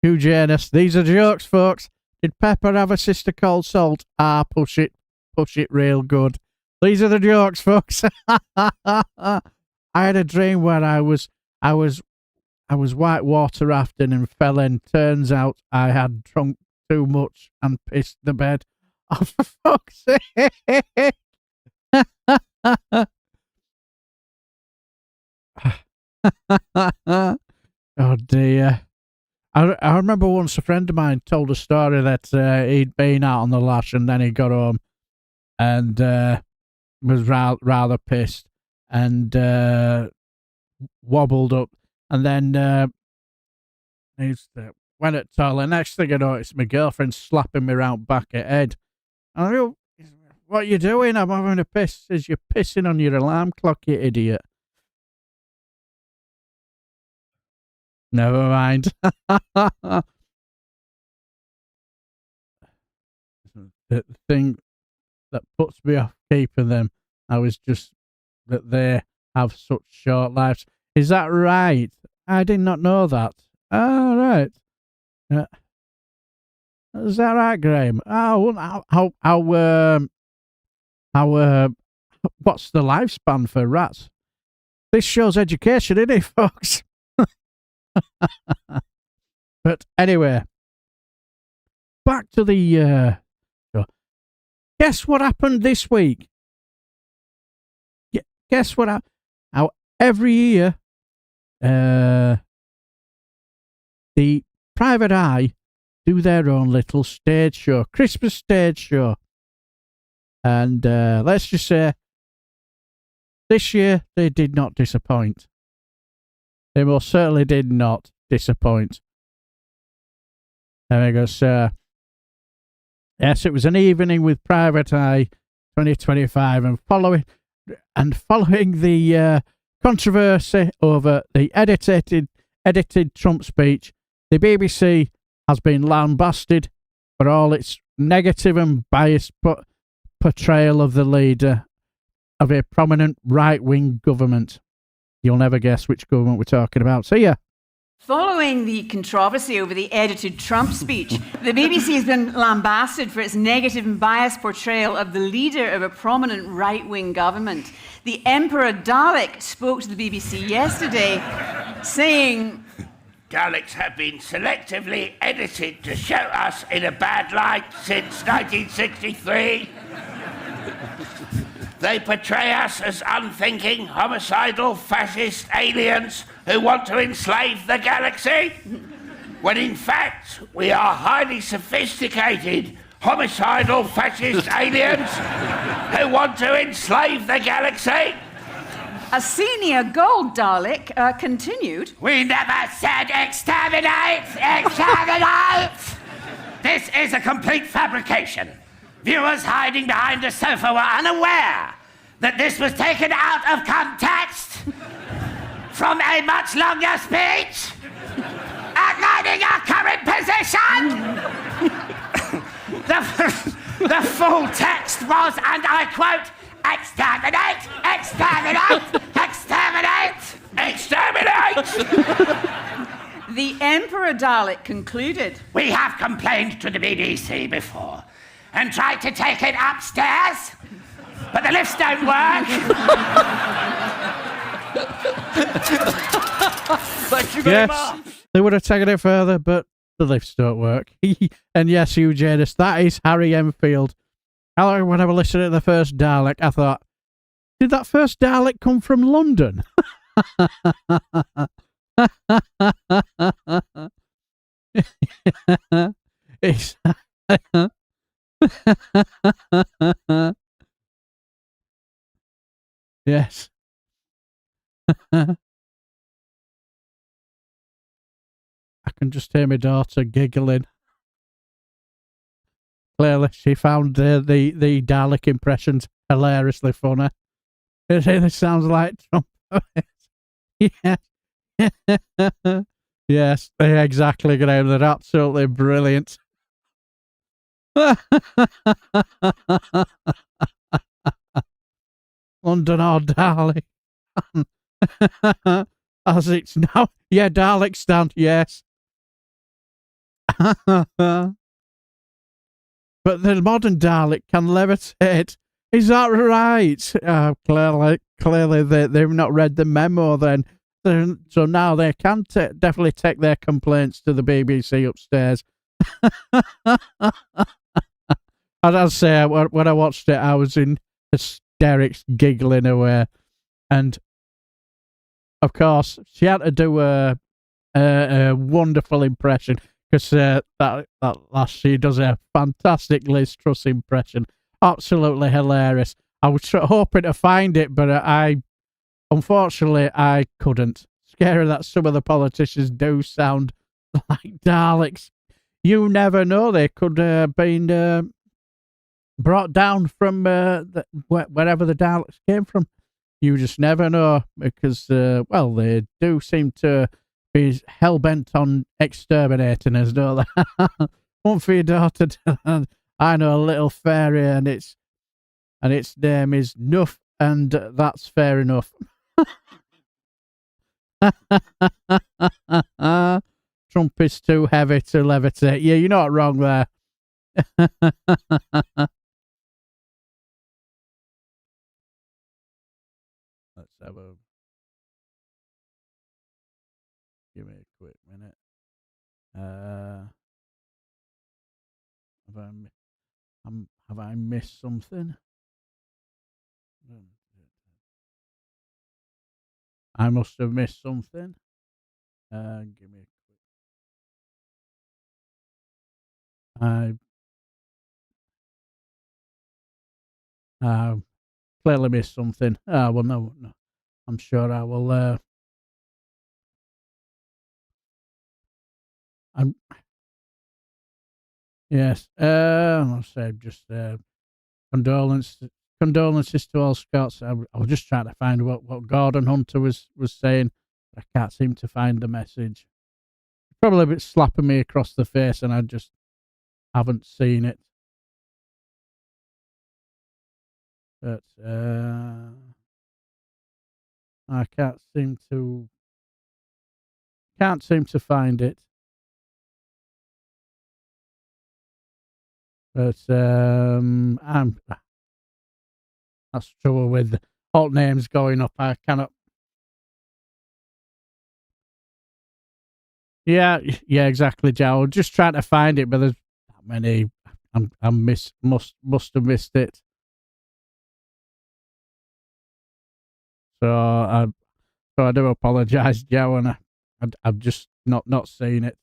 Hugh Janus. These are jokes, folks. Did Pepper have a sister called Salt? Push it real good. These are the jokes, folks. I had a dream where I was whitewater rafting and fell in. Turns out I had drunk too much and pissed the bed. Oh, for fuck's sake. Oh dear. I remember once a friend of mine told a story that he'd been out on the lash and then he got home and was rather pissed and wobbled up, and then he went at the toilet. Next thing I noticed, my girlfriend slapping me round back at head. And I go, "What are you doing?" "I'm having a piss." Says, "You're pissing on your alarm clock, you idiot." Never mind. The thing that puts me off keeping them, I was just that they have such short lives. Is that right? I did not know that. Oh, right. Is that right, Graham? Oh, what's the lifespan for rats? This shows education, isn't it, folks? But anyway, back to the show. Guess what happened this week? Guess what happened? How every year the Private Eye do their own little stage show, Christmas stage show. And let's just say this year they did not disappoint. They most certainly did not disappoint. There we go, sir. Yes, it was an evening with Private Eye 2025, and following the controversy over the edited Trump speech, the BBC has been lambasted for all its negative and biased portrayal of the leader of a prominent right-wing government. You'll never guess which government we're talking about. See ya.
Following the controversy over the edited Trump speech, the BBC has been lambasted for its negative and biased portrayal of the leader of a prominent right-wing government. The Emperor Dalek spoke to the BBC yesterday, saying,
Daleks have been selectively edited to show us in a bad light since 1963. They portray us as unthinking, homicidal, fascist aliens who want to enslave the galaxy, when in fact we are highly sophisticated, homicidal, fascist aliens who want to enslave the galaxy.
A senior gold Dalek continued,
We never said exterminate! Exterminate! This is a complete fabrication. Viewers hiding behind a sofa were unaware that this was taken out of context from a much longer speech outlining our current position. The full text was, and I quote, exterminate, exterminate, exterminate, exterminate.
The Emperor Dalek concluded,
We have complained to the BBC before and tried to take it upstairs, but the lifts don't work.
Thank you very much.
They would have taken it further, but the lifts don't work. And yes, you Janus, that is Harry Enfield. When I listened to the first Dalek, I thought, did that first Dalek come from London? Yes. I can just hear my daughter giggling. Clearly, she found the Dalek impressions hilariously funny. It really sounds like Trump. Yeah. Yes, exactly, Graham. They're absolutely brilliant. London or Dalek. As it's now. Yeah, Dalek stand, yes. But the modern Dalek can levitate. Is that right? Clearly they've not read the memo then. So now they can definitely take their complaints to the BBC upstairs. As I say, when I watched it, I was in hysterics, giggling away. And, of course, she had to do a wonderful impression. Because that last, she does a fantastic Liz Truss impression. Absolutely hilarious. I was hoping to find it, but unfortunately, I couldn't. Scary that some of the politicians do sound like Daleks. You never know. They could have been brought down from wherever the Daleks came from. You just never know. Because, well, they do seem to be hell-bent on exterminating us, don't they? One for your daughter. I know a little fairy, and its name is Nuff, and that's fair enough. Trump is too heavy to levitate. Yeah, you're not wrong there. Let's have a... Give me a quick minute. Have I missed something? I must have missed something. Give me a quick... I clearly missed something. Well, no. I'm sure I will... Yes. I'll say just condolences to all Scots. I was just trying to find what Gordon Hunter was saying. I can't seem to find the message. Probably a bit slapping me across the face, and I just haven't seen it. But I can't seem to find it. But that's trouble with alt names going up. I cannot. Yeah, exactly, Joe. Just trying to find it, but there's that many. Must have missed it. So I do apologise, Joe, and I've just not seen it.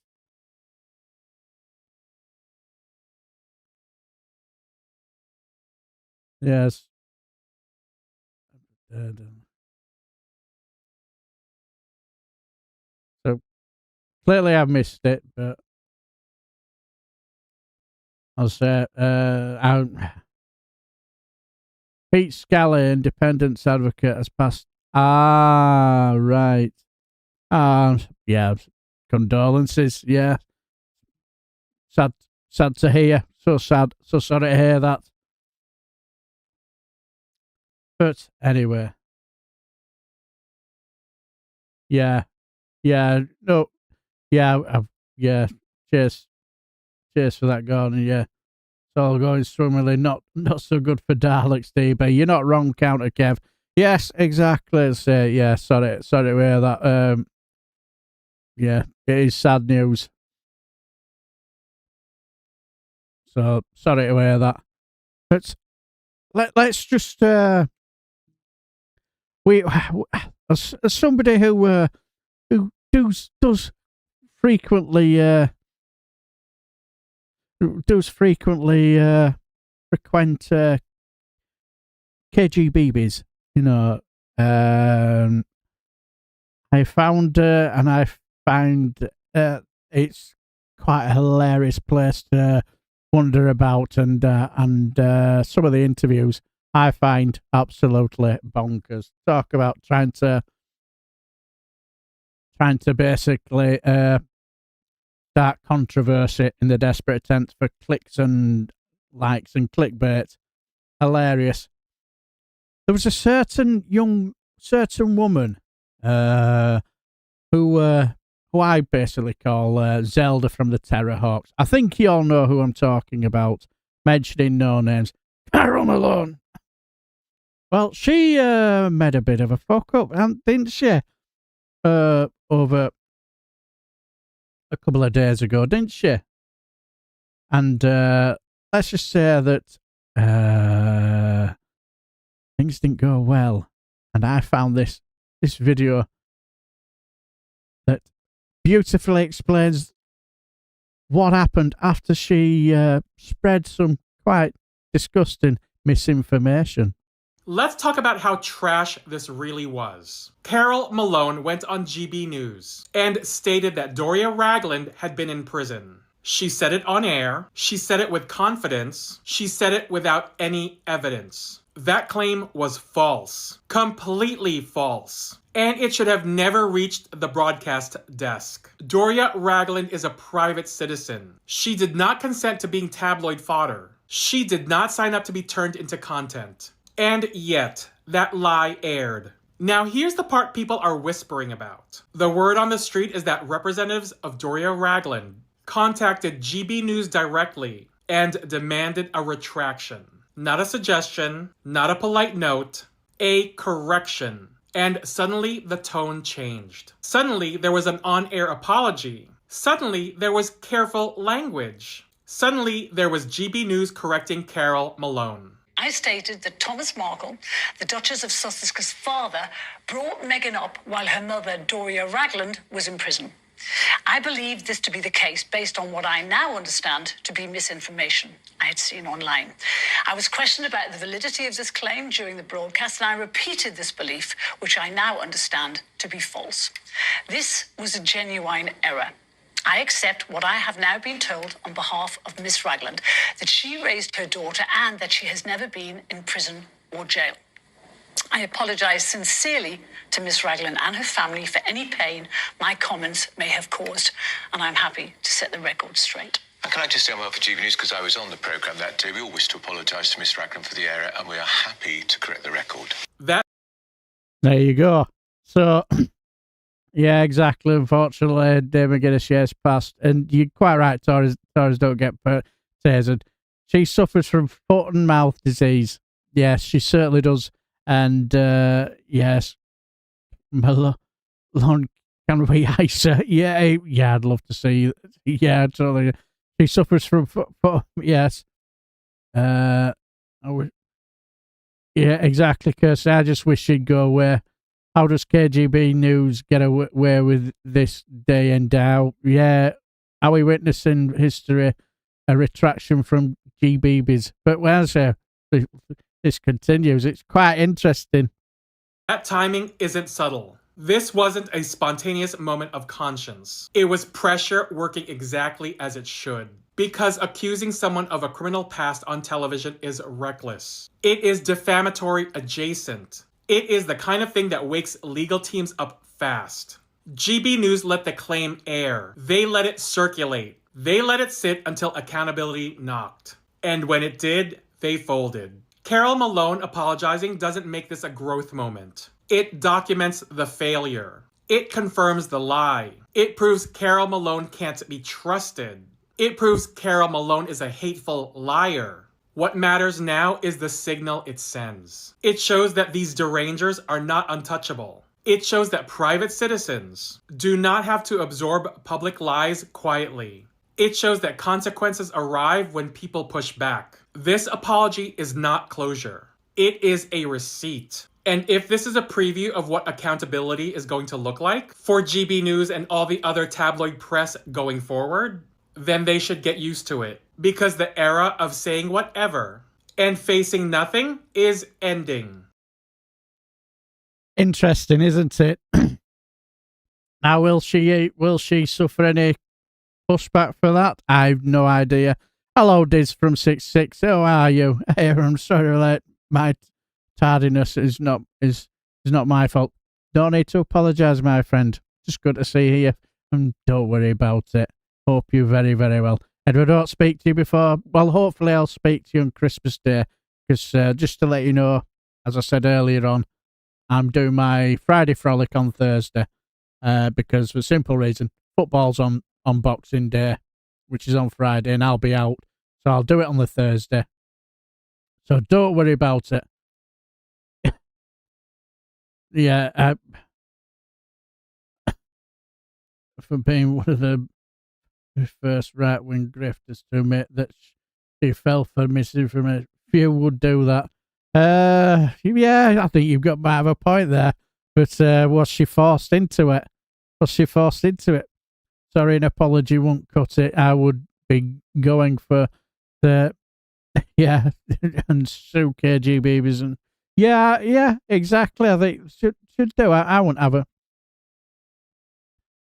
Yes. So clearly I've missed it, but I'll say Pete Scally, independence advocate, has passed. Ah, right. Yeah. Condolences. Yeah. Sad to hear. So sad. So sorry to hear that. But anyway. Yeah. No. Yeah. Yeah. Cheers for that, Gordon. Yeah. It's all going swimmingly. Not so good for Daleks, DB. You're not wrong, Counter Kev. Yes, exactly. Yeah. Sorry to hear that. Yeah, it is sad news. So sorry to hear that. But let's just we as somebody who does frequently frequent KGBs, you know, I found and I find it's quite a hilarious place to wonder about, and some of the interviews I find absolutely bonkers. Talk about trying to basically start controversy in the desperate attempt for clicks and likes and clickbait. Hilarious. There was a certain woman who I basically call Zelda from the Terrorhawks. I think you all know who I'm talking about, mentioning no names. Carol Malone. Well, she made a bit of a fuck up, didn't she? Over a couple of days ago, didn't she? And let's just say that things didn't go well. And I found this video that beautifully explains what happened after she spread some quite disgusting misinformation.
Let's talk about how trash this really was. Carol Malone went on GB News and stated that Doria Ragland had been in prison. She said it on air. She said it with confidence. She said it without any evidence. That claim was false. Completely false. And it should have never reached the broadcast desk. Doria Ragland is a private citizen. She did not consent to being tabloid fodder. She did not sign up to be turned into content. And yet, that lie aired. Now here's the part people are whispering about. The word on the street is that representatives of Doria Ragland contacted GB News directly and demanded a retraction. Not a suggestion, not a polite note, a correction. And suddenly the tone changed. Suddenly there was an on-air apology. Suddenly there was careful language. Suddenly there was GB News correcting Carol Malone.
I stated that Thomas Markle, the Duchess of Sussex's father, brought Meghan up while her mother, Doria Ragland, was in prison. I believe this to be the case based on what I now understand to be misinformation I had seen online. I was questioned about the validity of this claim during the broadcast, and I repeated this belief, which I now understand to be false. This was a genuine error. I accept what I have now been told on behalf of Miss Ragland, that she raised her daughter and that she has never been in prison or jail. I apologise sincerely to Miss Ragland and her family for any pain my comments may have caused, and I'm happy to set the record straight.
And can I just say on behalf of GB News, because I was on the programme that day, we all wish to apologise to Miss Ragland for the error, and we are happy to correct the record.
There you go. So... yeah, exactly. Unfortunately, David Guinness passed. And you're quite right, Tories don't get tasered. She suffers from foot and mouth disease. Yes, she certainly does. And, yes, Malone can we ice her? Yeah, I'd love to see. Yeah, totally. She suffers from foot, yes. Yeah, exactly, Kirsty. I just wish she'd go away. How does KGB News get away with this day and out? Yeah, are we witnessing history, a retraction from GBBs? But when this continues, it's quite interesting.
That timing isn't subtle. This wasn't a spontaneous moment of conscience. It was pressure working exactly as it should. Because accusing someone of a criminal past on television is reckless. It is defamatory adjacent. It is the kind of thing that wakes legal teams up fast. GB News let the claim air. They let it circulate. They let it sit until accountability knocked. And when it did, they folded. Carol Malone apologizing doesn't make this a growth moment. It documents the failure. It confirms the lie. It proves Carol Malone can't be trusted. It proves Carol Malone is a hateful liar. What matters now is the signal it sends. It shows that these derangers are not untouchable. It shows that private citizens do not have to absorb public lies quietly. It shows that consequences arrive when people push back. This apology is not closure. It is a receipt. And if this is a preview of what accountability is going to look like for GB News and all the other tabloid press going forward, then they should get used to it. Because the era of saying whatever and facing nothing is ending.
Interesting, isn't it? Now, will she suffer any pushback for that? I've no idea. Hello, Diz from 66. How are you? Hey, I'm sorry that my tardiness is not my fault. Don't need to apologise, my friend. Just good to see you, and don't worry about it. Hope you're very, very well. And I don't speak to you before. Well, hopefully I'll speak to you on Christmas Day, because just to let you know, as I said earlier on, I'm doing my Friday Frolic on Thursday, because for a simple reason, football's on Boxing Day, which is on Friday, and I'll be out, so I'll do it on the Thursday. So don't worry about it. Yeah, for being one of the first right-wing grifters to admit that she fell for misinformation. Few would do that. Yeah, I think you've got might have a point there. But was she forced into it? Sorry, an apology won't cut it. I would be going for the yeah and sue KGBs and yeah, exactly. I think should do. I won't have a.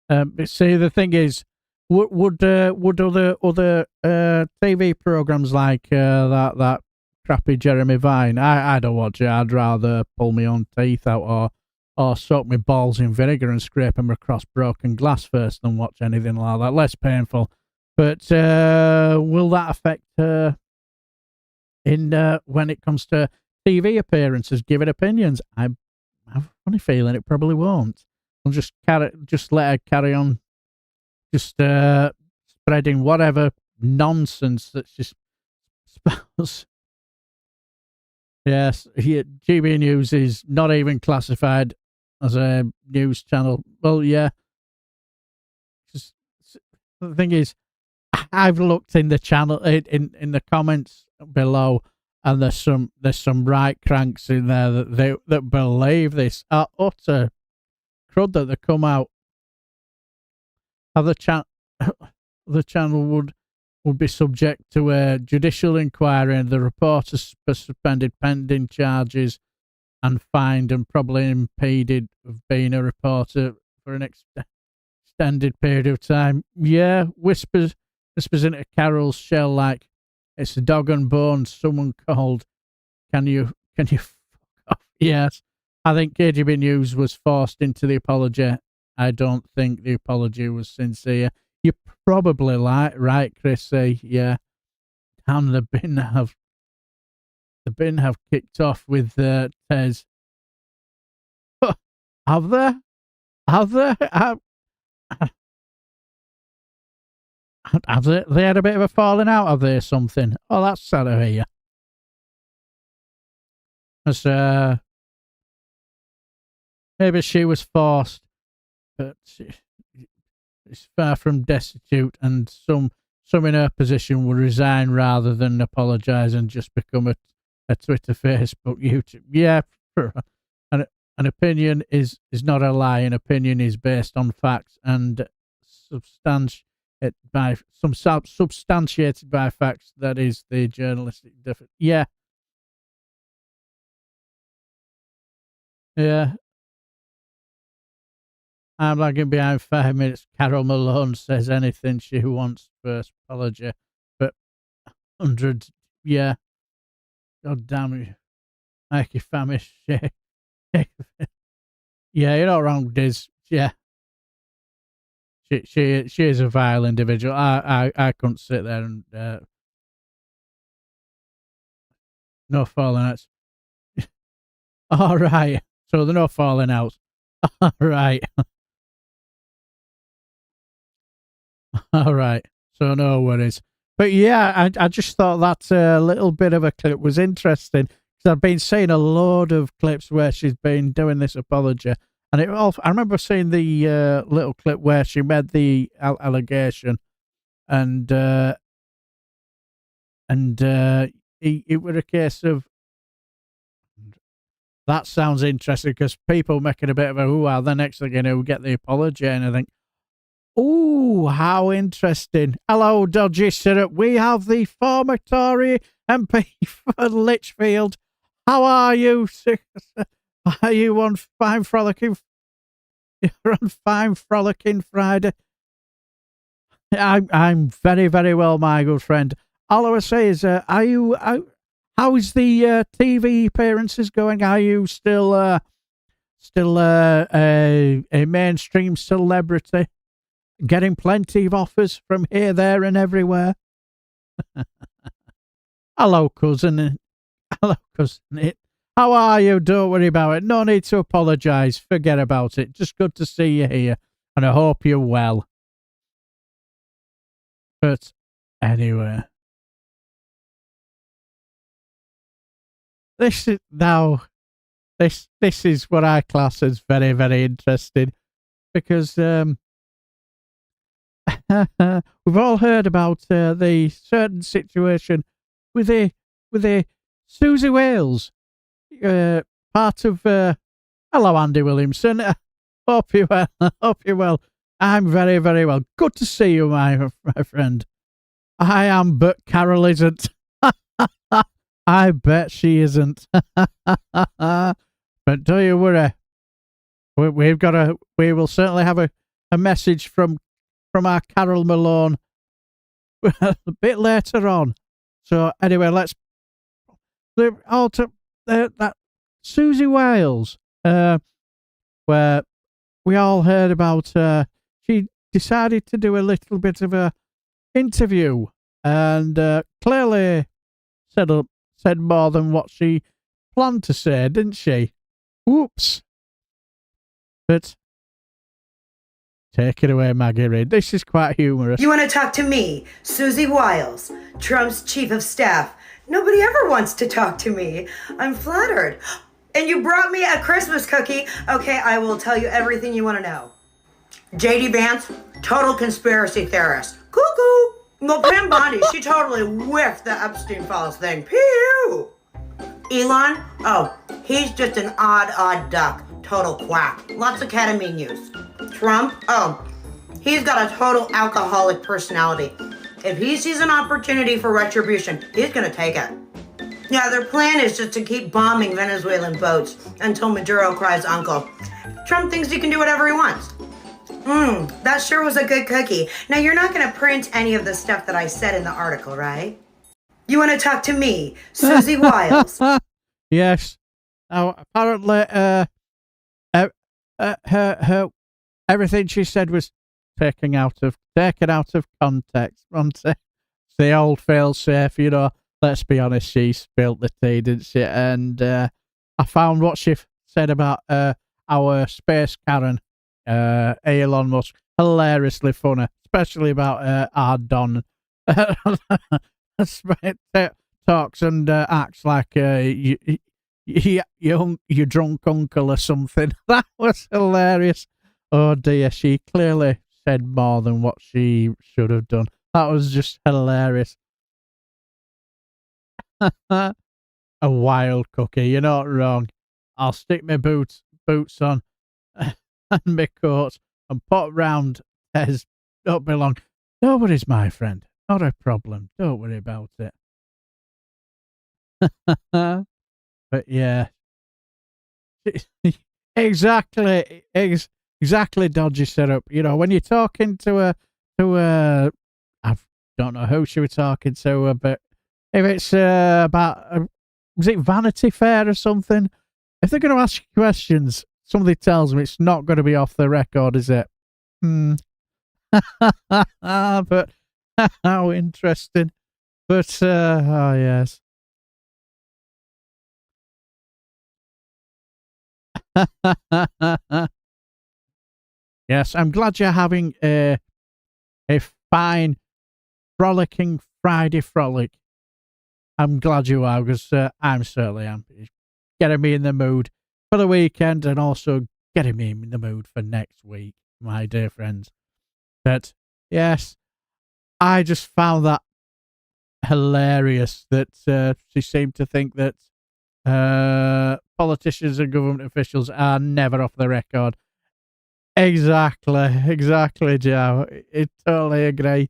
But see, the thing is, would other TV programs like that crappy Jeremy Vine? I don't watch it. I'd rather pull my own teeth out or soak my balls in vinegar and scrape them across broken glass first than watch anything like that. Less painful. But will that affect her in when it comes to TV appearances, giving opinions? I have a funny feeling it probably won't. I'll just let her carry on, just spreading whatever nonsense that she spouts. Yes, GB News is not even classified as a news channel. Well, yeah. The thing is, I've looked in the channel in the comments below, and there's some right cranks in there that believe this are utter crud that they come out. How the channel would be subject to a judicial inquiry, and the reporter suspended pending charges and fined and probably impeded of being a reporter for an extended period of time. Yeah, whispers into Carol's shell like it's a dog and bones. Someone called. Can you fuck off? Yes, I think KGB News was forced into the apology. I don't think the apology was sincere. You're probably right, Chris. Yeah, and the bin have kicked off with Tez. Have they? Have they? Have they had a bit of a falling out? Have they something? Oh, that's sad to hear. Because maybe she was forced, but she's far from destitute, and some in her position would resign rather than apologise and just become a Twitter, Facebook, YouTube. Yeah, an opinion is not a lie. An opinion is based on facts and substantiated by facts. That is the journalistic difference. Yeah. Yeah. I'm lagging behind 5 minutes. Carol Malone says anything she wants first apology. But 100, yeah. God damn it. Make your family shake. Yeah, you're not wrong, Diz. Yeah. She is a vile individual. I couldn't sit there and no falling outs. All right. So they're no falling outs. All right. All right. So no worries. But yeah, I just thought that little bit of a clip was interesting, because I've been seeing a load of clips where she's been doing this apology, and I remember seeing the little clip where she made the allegation, and it was a case of, that sounds interesting, because people making a bit of a hoo-ha, the next thing you know, get the apology, and I think, ooh, how interesting. Hello, Dodgy Syrup. We have the former Tory MP for Lichfield. How are you? Are you on Fine Frolicking? You're on Fine Frolicking Friday. I'm very, very well, my good friend. All I would say is, how's the TV appearances going? Are you still a mainstream celebrity, getting plenty of offers from here, there, and everywhere? Hello, cousin. Hello, cousin. How are you? Don't worry about it. No need to apologise. Forget about it. Just good to see you here, and I hope you're well. But anyway, this is what I class as very, very interesting, because we've all heard about the certain situation with a Susie Wales, part of. Hello, Andy Williamson. Hope you're well. Hope you're well. I'm very, very well. Good to see you, my friend. I am, but Carol isn't. I bet she isn't. But don't you worry. We will certainly have a message from our Carol Malone a bit later on. So anyway, let's that Susie Wales, where we all heard about. She decided to do a little bit of a interview, and clearly said more than what she planned to say, didn't she? Oops. But take it away, Maggie Reid. This is quite humorous.
You want to talk to me, Susie Wiles, Trump's chief of staff? Nobody ever wants to talk to me. I'm flattered. And you brought me a Christmas cookie. Okay, I will tell you everything you want to know. J.D. Vance, total conspiracy theorist. Cuckoo. Well, Pam Bondi, she totally whiffed the Epstein Files thing. Pew! Elon, oh, he's just an odd duck. Total quack. Lots of ketamine use. Trump, oh, he's got a total alcoholic personality. If he sees an opportunity for retribution, he's gonna take it. Yeah, their plan is just to keep bombing Venezuelan boats until Maduro cries uncle. Trump thinks he can do whatever he wants. That sure was a good cookie. Now, you're not going to print any of the stuff that I said in the article, right? You want to talk to me, Susie Wiles?
Yes. Now, apparently, her everything she said was taken out of context. The old fail-safe, you know. Let's be honest, she spilled the tea, didn't she? And I found what she said about our space Karen, Elon Musk, hilariously funny, especially about our Don. Talks and acts like your drunk uncle or something. That was hilarious. Oh dear, she clearly said more than what she should have done. That was just hilarious. A wild cookie, you're not wrong. I'll stick my boots on and my coat and put round as don't belong. Nobody's my friend. Not a problem. Don't worry about it. But yeah. Exactly dodgy setup. You know, when you're talking to a I don't know who she was talking to, but if it's about, was it Vanity Fair or something? If they're going to ask you questions, somebody tells them it's not going to be off the record, is it? But how interesting. But, oh yes. Yes, I'm glad you're having a fine, frolicking Friday frolic. I'm glad you are, because I certainly am. It's getting me in the mood for the weekend and also getting me in the mood for next week, my dear friends. But, yes, I just found that hilarious that she seemed to think that politicians and government officials are never off the record. Exactly, Joe. I totally agree.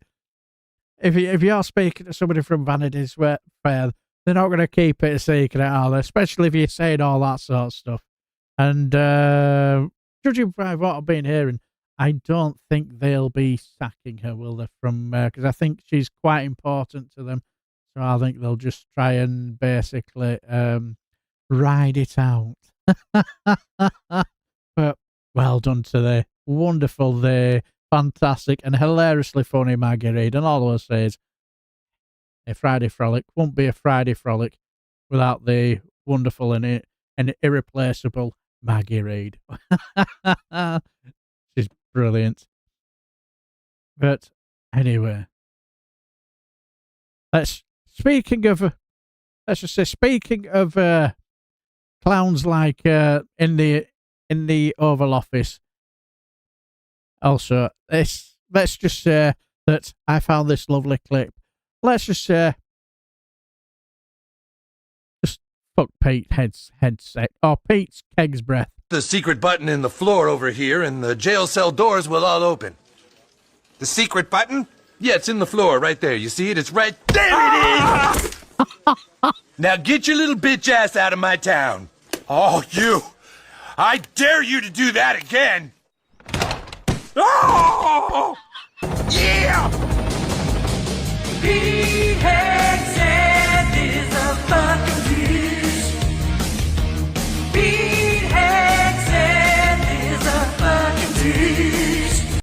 If you're speaking to somebody from Vanity Fair, they're not going to keep it a secret, are they? Especially if you're saying all that sort of stuff. And judging by what I've been hearing, I don't think they'll be sacking her, will they? From because I think she's quite important to them, so I think they'll just try and basically ride it out. But well done to the wonderful, the fantastic and hilariously funny Maggie Reid. And all I'll say is, a Friday Frolic won't be a Friday Frolic without the wonderful and irreplaceable Maggie Reid. She's brilliant. But anyway, speaking of clowns like in the Oval Office. Also, let's just say that I found this lovely clip. Let's just say, just fuck Pete's headset or Pete's keg's breath.
The secret button in the floor over here, and the jail cell doors will all open. The secret button? Yeah, it's in the floor right there. You see it? It's right there. It is. Now get your little bitch ass out of my town. Oh, you! I dare you to do that again! Oh! Yeah!
Pete Hexet is a fucking douche. Pete Hexet is a fucking douche.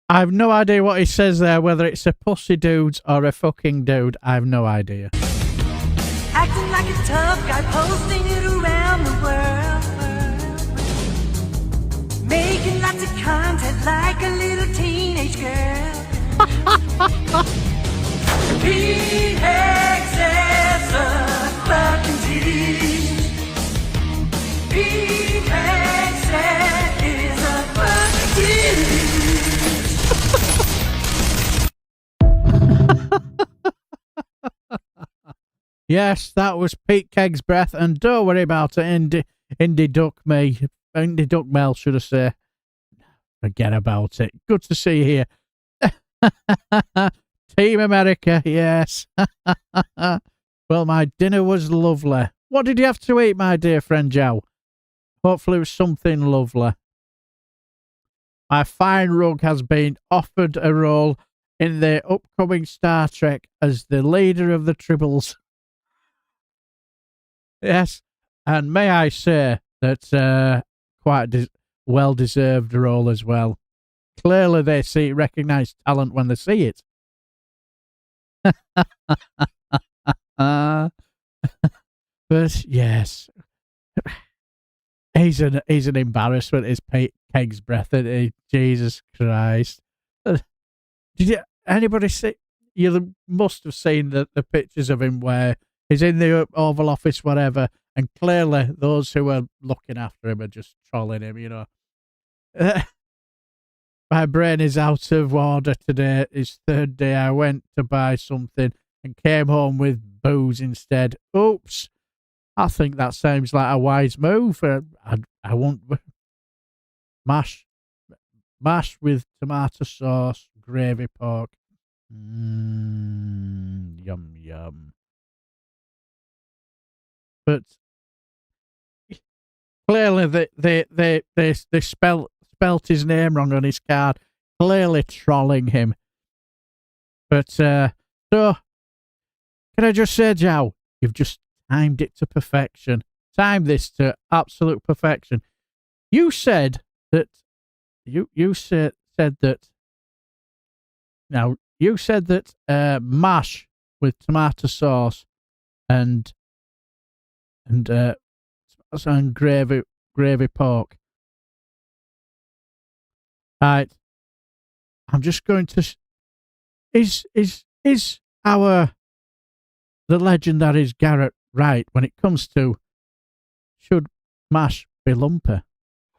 I have no idea what he says there, whether it's a pussy dude or a fucking dude. I have no idea.
Acting like a tough guy, posting it around the world. Making lots of content like a little teenage girl. Pete Hexet's a fucking douche. Pete Hexet is a fucking douche.
Yes, that was Pete Keg's breath, and don't worry about it, Indy Duck Mel, should I say. Forget about it. Good to see you here. Team America, yes. Well, my dinner was lovely. What did you have to eat, my dear friend Joe? Hopefully it was something lovely. My fine rug has been offered a role in the upcoming Star Trek as the leader of the Tribbles. Yes, and may I say that quite a well-deserved role as well. Clearly they recognise talent when they see it. But yes, he's an embarrassment, is Pete Keg's breath, isn't he? Jesus Christ. Did anybody see? You must have seen the pictures of him where he's in the Oval Office, whatever, and clearly those who are looking after him are just trolling him, you know. My brain is out of order today. It's third day. I went to buy something and came home with booze instead. Oops. I think that sounds like a wise move. I want mash with tomato sauce, gravy pork. Yum, yum. But clearly they spelt his name wrong on his card, clearly trolling him. But so can I just say, Joe, you've just timed it to perfection. Timed this to absolute perfection. You said that you said that. Now you said that mash with tomato sauce and gravy pork. Right. I'm just going to. Is the legend that is Garrett right when it comes to should mash be lumpy?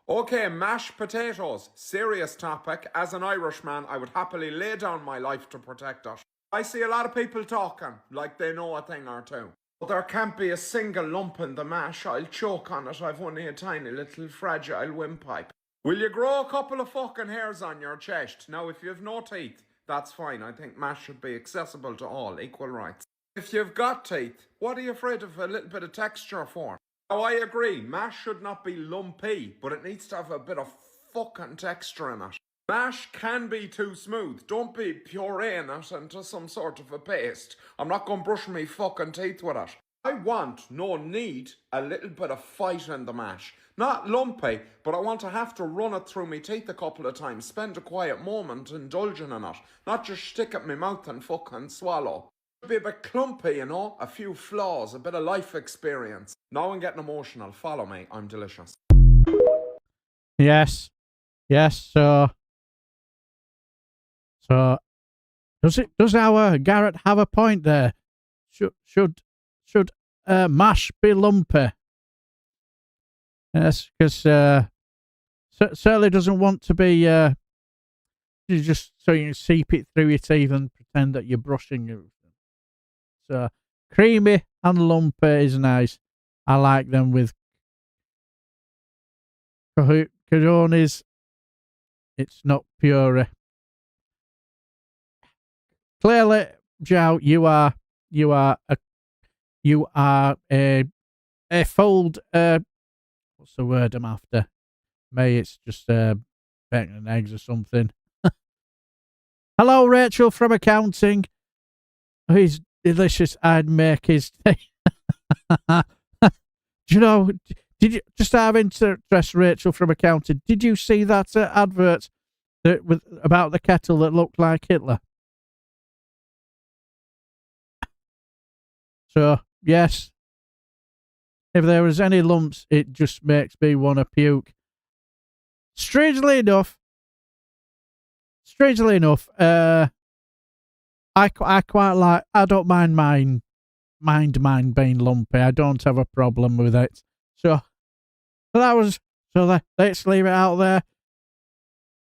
Okay, mashed potatoes. Serious topic. As an Irishman, I would happily lay down my life to protect us. I see a lot of people talking like they know a thing or two. But there can't be a single lump in the mash. I'll choke on it. I've only a tiny little fragile windpipe. Will you grow a couple of fucking hairs on your chest? Now, if you've no teeth, that's fine. I think mash should be accessible to all, equal rights. If you've got teeth, what are you afraid of a little bit of texture for? Oh, I agree. Mash should not be lumpy, but it needs to have a bit of fucking texture in it. Mash can be too smooth. Don't be pureeing it into some sort of a paste. I'm not going to brush my fucking teeth with it. I want, no need, a little bit of fight in the mash. Not lumpy, but I want to have to run it through my teeth a couple of times, spend a quiet moment indulging in it, not just stick it in my mouth and fucking swallow. Be a bit clumpy, you know, a few flaws, a bit of life experience. Now I'm getting emotional. Follow me, I'm delicious.
Yes. So does our Garrett have a point there? Should mash be lumpy? Yes, because certainly doesn't want to be just so you can seep it through your teeth and pretend that you're brushing it. So creamy and lumpy is nice. I like them with cojones. It's not puree. Clearly, Joe, you are a fold. What's the word I'm after? Maybe it's just bacon and eggs or something. Hello, Rachel from accounting. He's delicious. I'd make his thing. Do you know? Did you just have interest, Rachel from accounting? Did you see that advert about the kettle that looked like Hitler? So yes, if there was any lumps, it just makes me want to puke. Strangely enough, I quite like. I don't mind mine being lumpy. I don't have a problem with it. So let's leave it out there.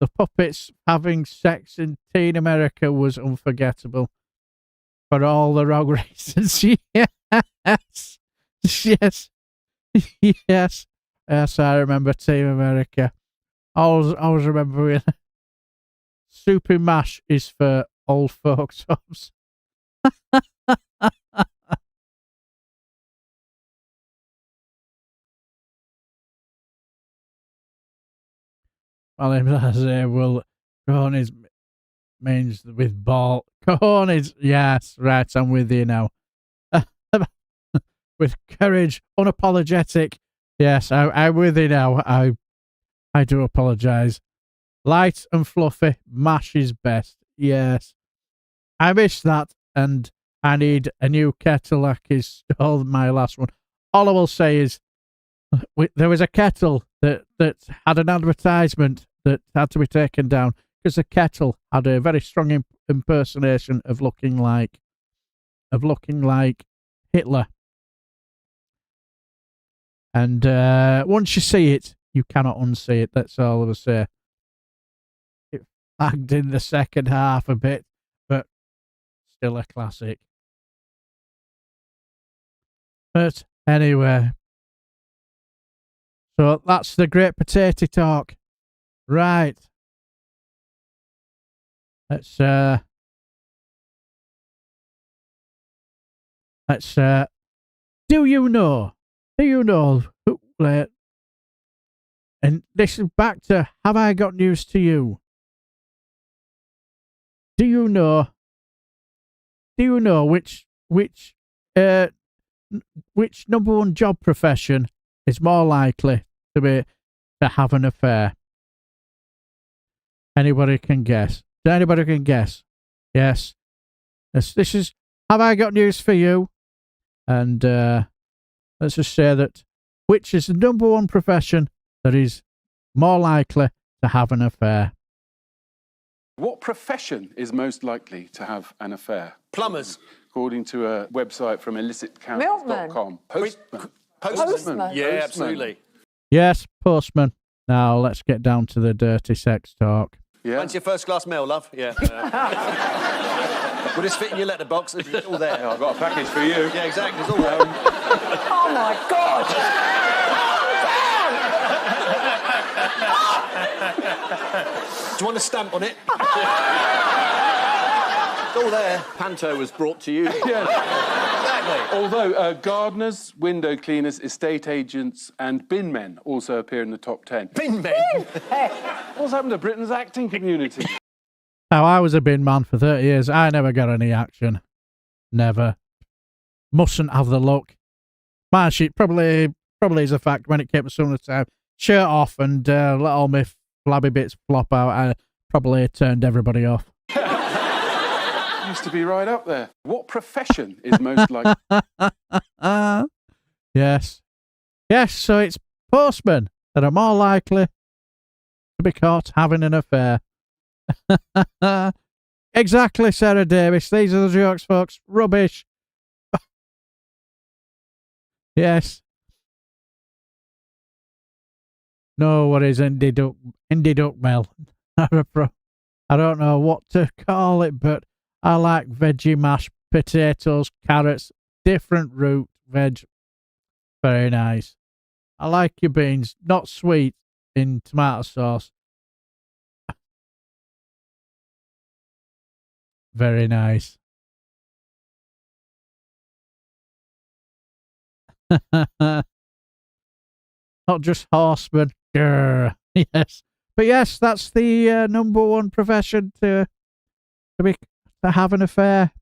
The puppets having sex in Teen America was unforgettable for all the wrong reasons. Yes. I remember Team America. I always remember Soupy Mash is for old folks' homes. Well, cojones means with ball. Cojones, yes, right, I'm with you now. With courage, unapologetic. Yes, I'm with you now. I do apologise. Light and fluffy, mash is best. Yes. I miss that, and I need a new kettle like is all my last one. All I will say is, there was a kettle that had an advertisement that had to be taken down because the kettle had a very strong impersonation of looking like Hitler. And once you see it, you cannot unsee it. That's all I will say. It lagged in the second half a bit, but still a classic. But anyway, so that's the Great Potato Talk. Right. Let's do you know who, and this is back to have I got news to you? Do you know which number one job profession is more likely to have an affair? Anybody can guess. Anybody can guess. Yes. This is have I got news for you? And let's just say that which is the number one profession that is more likely to have an affair?
What profession is most likely to have an affair?
Plumbers.
According to a website from illicitcounters.com. Postman.
Postman. Yeah, absolutely.
Yes, postman. Now let's get down to the dirty sex talk.
Yeah. When's your first class mail, love? Yeah. Will this fit in your letterbox? It's all there.
I've got a package for you.
Yeah, exactly. It's all there.
Oh my God!
Do you want a stamp on it? It's all there. Panto was brought to you.
Yeah.
Exactly.
Although gardeners, window cleaners, estate agents, and bin men also appear in the top 10.
Bin men?
What's happened to Britain's acting community?
Now, I was a bin man for 30 years. I never got any action. Never. Mustn't have the look. My shit probably is a fact when it came to summertime. Shirt off and let all my flabby bits flop out. I probably turned everybody off.
Used to be right up there. What profession is most like?
Yes. Yes, so it's postmen that are more likely to be caught having an affair. Exactly, Sarah Davis. These are the jokes, folks. Rubbish. Yes. No worries, Indie Duck Mel. I don't know what to call it, but I like veggie mash, potatoes, carrots, different root veg. Very nice. I like your beans, not sweet in tomato sauce. Very nice. Not just horsemen. Grr. Yes. But yes, that's the number one profession to have an affair.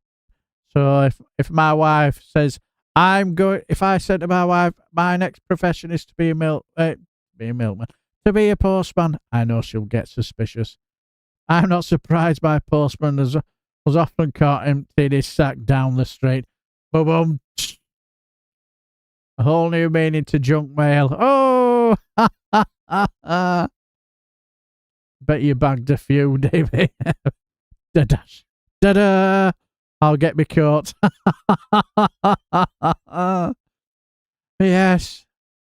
So if my wife says if I said to my wife, my next profession is to be a milkman, to be a postman, I know she'll get suspicious. I'm not surprised by postman as was often caught emptying his sack down the street. Boom. A whole new meaning to junk mail. Oh, bet you bagged a few, Davey. Da-da. I'll get me caught. Yes,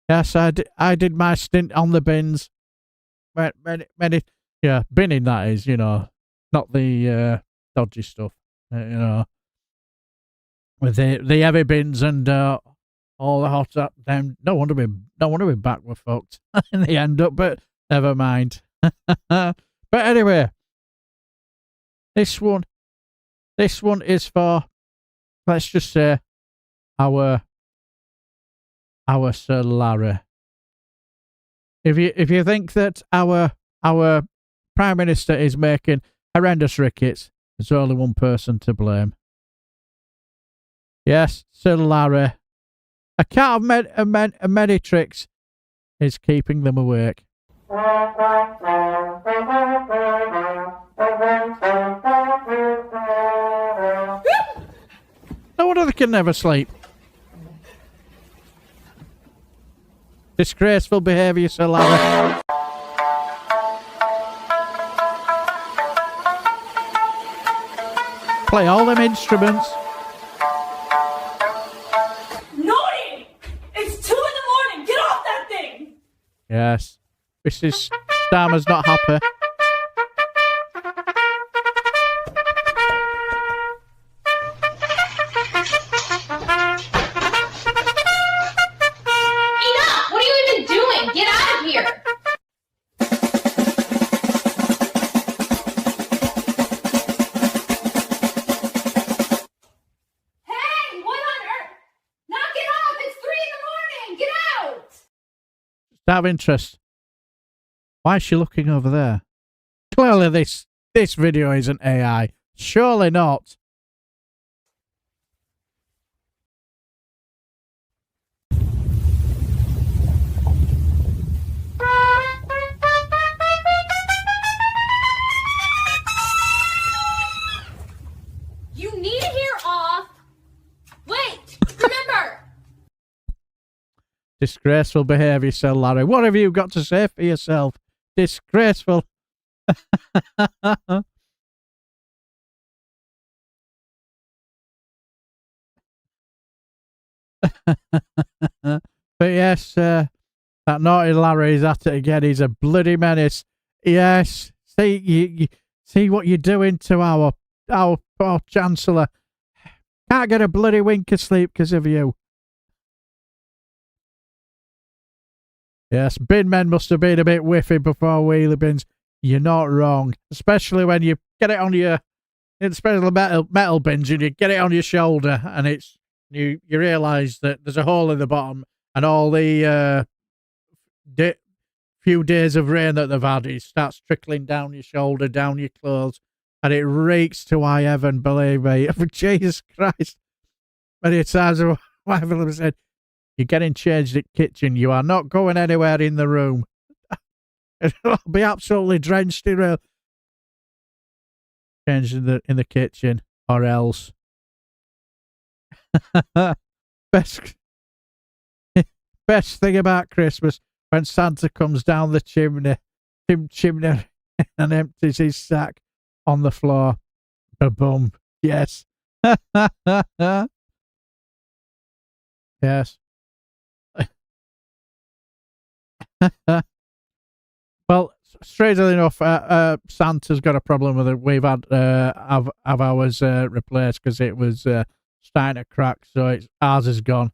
I did my stint on the bins. Many, yeah, binning that is, not the dodgy stuff, with the heavy bins and all the hot up. Them, no wonder we back were fucked in the end up, but never mind. But anyway, this one is for, let's just say, our Sir Larry. If you think that our Prime Minister is making horrendous rickets, there's only one person to blame. Yes, Sir Larry. A cat of many tricks is keeping them awake. No wonder they can never sleep. Disgraceful behaviour, Sir Larry. Play all them instruments.
Naughty! It's 2 a.m. Get off that thing!
Yes. Mrs. Starmer's not happy.
Enough! What are you even doing? Get out of here! Hey! What on earth? Knock it off! It's 3 a.m. Get out!
Just out of interest, why is she looking over there? Clearly this video isn't AI. Surely not.
You need to hear off. Wait! Remember!
Disgraceful behaviour, Sir Larry. What have you got to say for yourself? Disgraceful. But yes, that naughty Larry is at it again. He's a bloody menace. Yes. See, you see what you're doing to our poor Chancellor. Can't get a bloody wink of sleep because of you. Yes, bin men must have been a bit whiffy before wheelie bins. You're not wrong. Especially when you get it on your, especially metal bins, and you get it on your shoulder and it's You realise that there's a hole in the bottom, and all the few days of rain that they've had, it starts trickling down your shoulder, down your clothes, and it reeks to high heaven, believe me. Jesus Christ. Many times my wife has said, "You're getting changed at kitchen. You are not going anywhere in the room." It'll be absolutely drenched in rain. Changed in the kitchen, or else. Best thing about Christmas, when Santa comes down the chimney and empties his sack on the floor. Ba-boom. Yes. Yes. Well, strangely enough, Santa's got a problem with it. We've had have ours replaced because it was starting to crack, so ours is gone.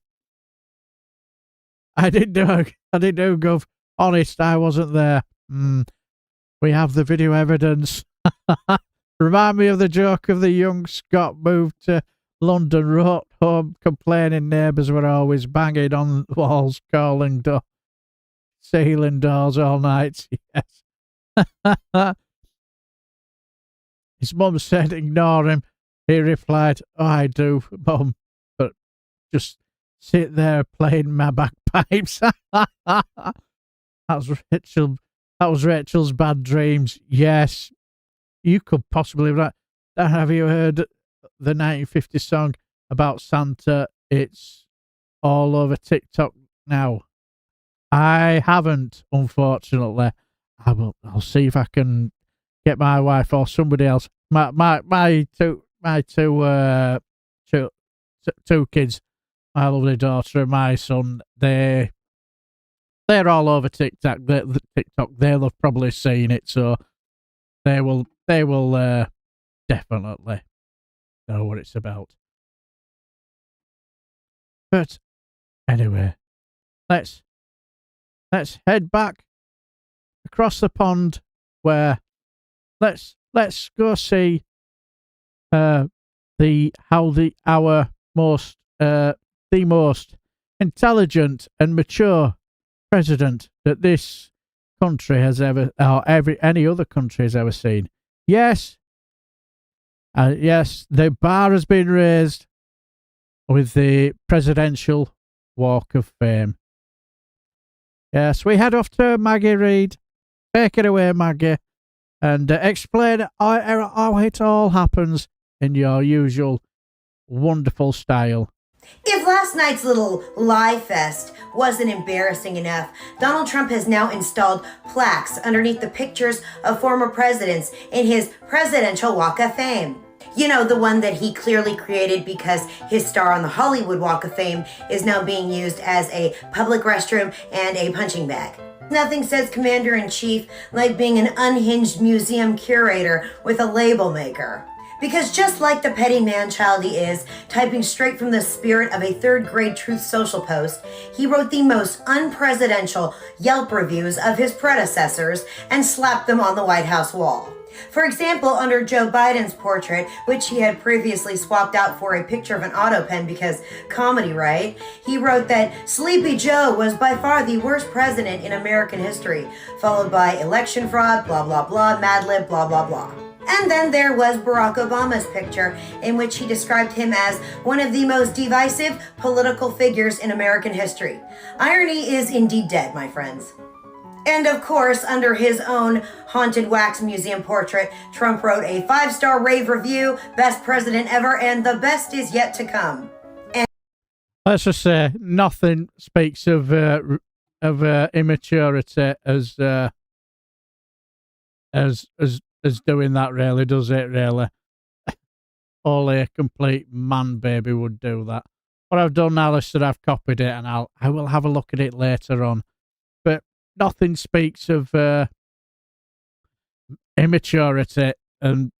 I didn't know, Gov. Honest, I wasn't there. We have the video evidence. Remind me of the joke of the young Scot moved to London, wrote home complaining neighbours were always banging on walls, calling ceiling doors all night. Yes. His mum said, "Ignore him." He replied, "Oh, I do, Mum, but just sit there playing my bagpipes." That was Rachel. That was Rachel's bad dreams. Yes, you could possibly. Have you heard the 1950 song about Santa? It's all over TikTok now. I haven't, unfortunately. I'll see if I can get my wife or somebody else. My two kids, my lovely daughter and my son. They're all over TikTok. They'll have probably seen it, so they will definitely know what it's about. But anyway, let's head back across the pond where let's go see the most intelligent and mature president that this country has ever, or any other country has ever seen. Yes, yes, the bar has been raised with the Presidential Walk of Fame. Yes, we head off to Maggie Reed. Take it away, Maggie, and explain how it all happens in your usual wonderful style.
If last night's little lie fest wasn't embarrassing enough, Donald Trump has now installed plaques underneath the pictures of former presidents in his Presidential Walk of Fame. You know, the one that he clearly created because his star on the Hollywood Walk of Fame is now being used as a public restroom and a punching bag. Nothing says commander-in-chief like being an unhinged museum curator with a label maker. Because just like the petty man-child he is, typing straight from the spirit of a third-grade Truth Social post, he wrote the most unpresidential Yelp reviews of his predecessors and slapped them on the White House wall. For example, under Joe Biden's portrait, which he had previously swapped out for a picture of an auto pen because comedy, right? He wrote that Sleepy Joe was by far the worst president in American history, followed by election fraud, blah, blah, blah, Mad Lib, blah, blah, blah. And then there was Barack Obama's picture, in which he described him as one of the most divisive political figures in American history. Irony is indeed dead, my friends. And of course, under his own haunted wax museum portrait, Trump wrote a 5-star rave review, best president ever, and the best is yet to come. And
let's just say nothing speaks of immaturity as doing that, really, does it? Really, only a complete man baby would do that. What I've done now is that I've copied it, and I will have a look at it later on. But nothing speaks of immaturity, and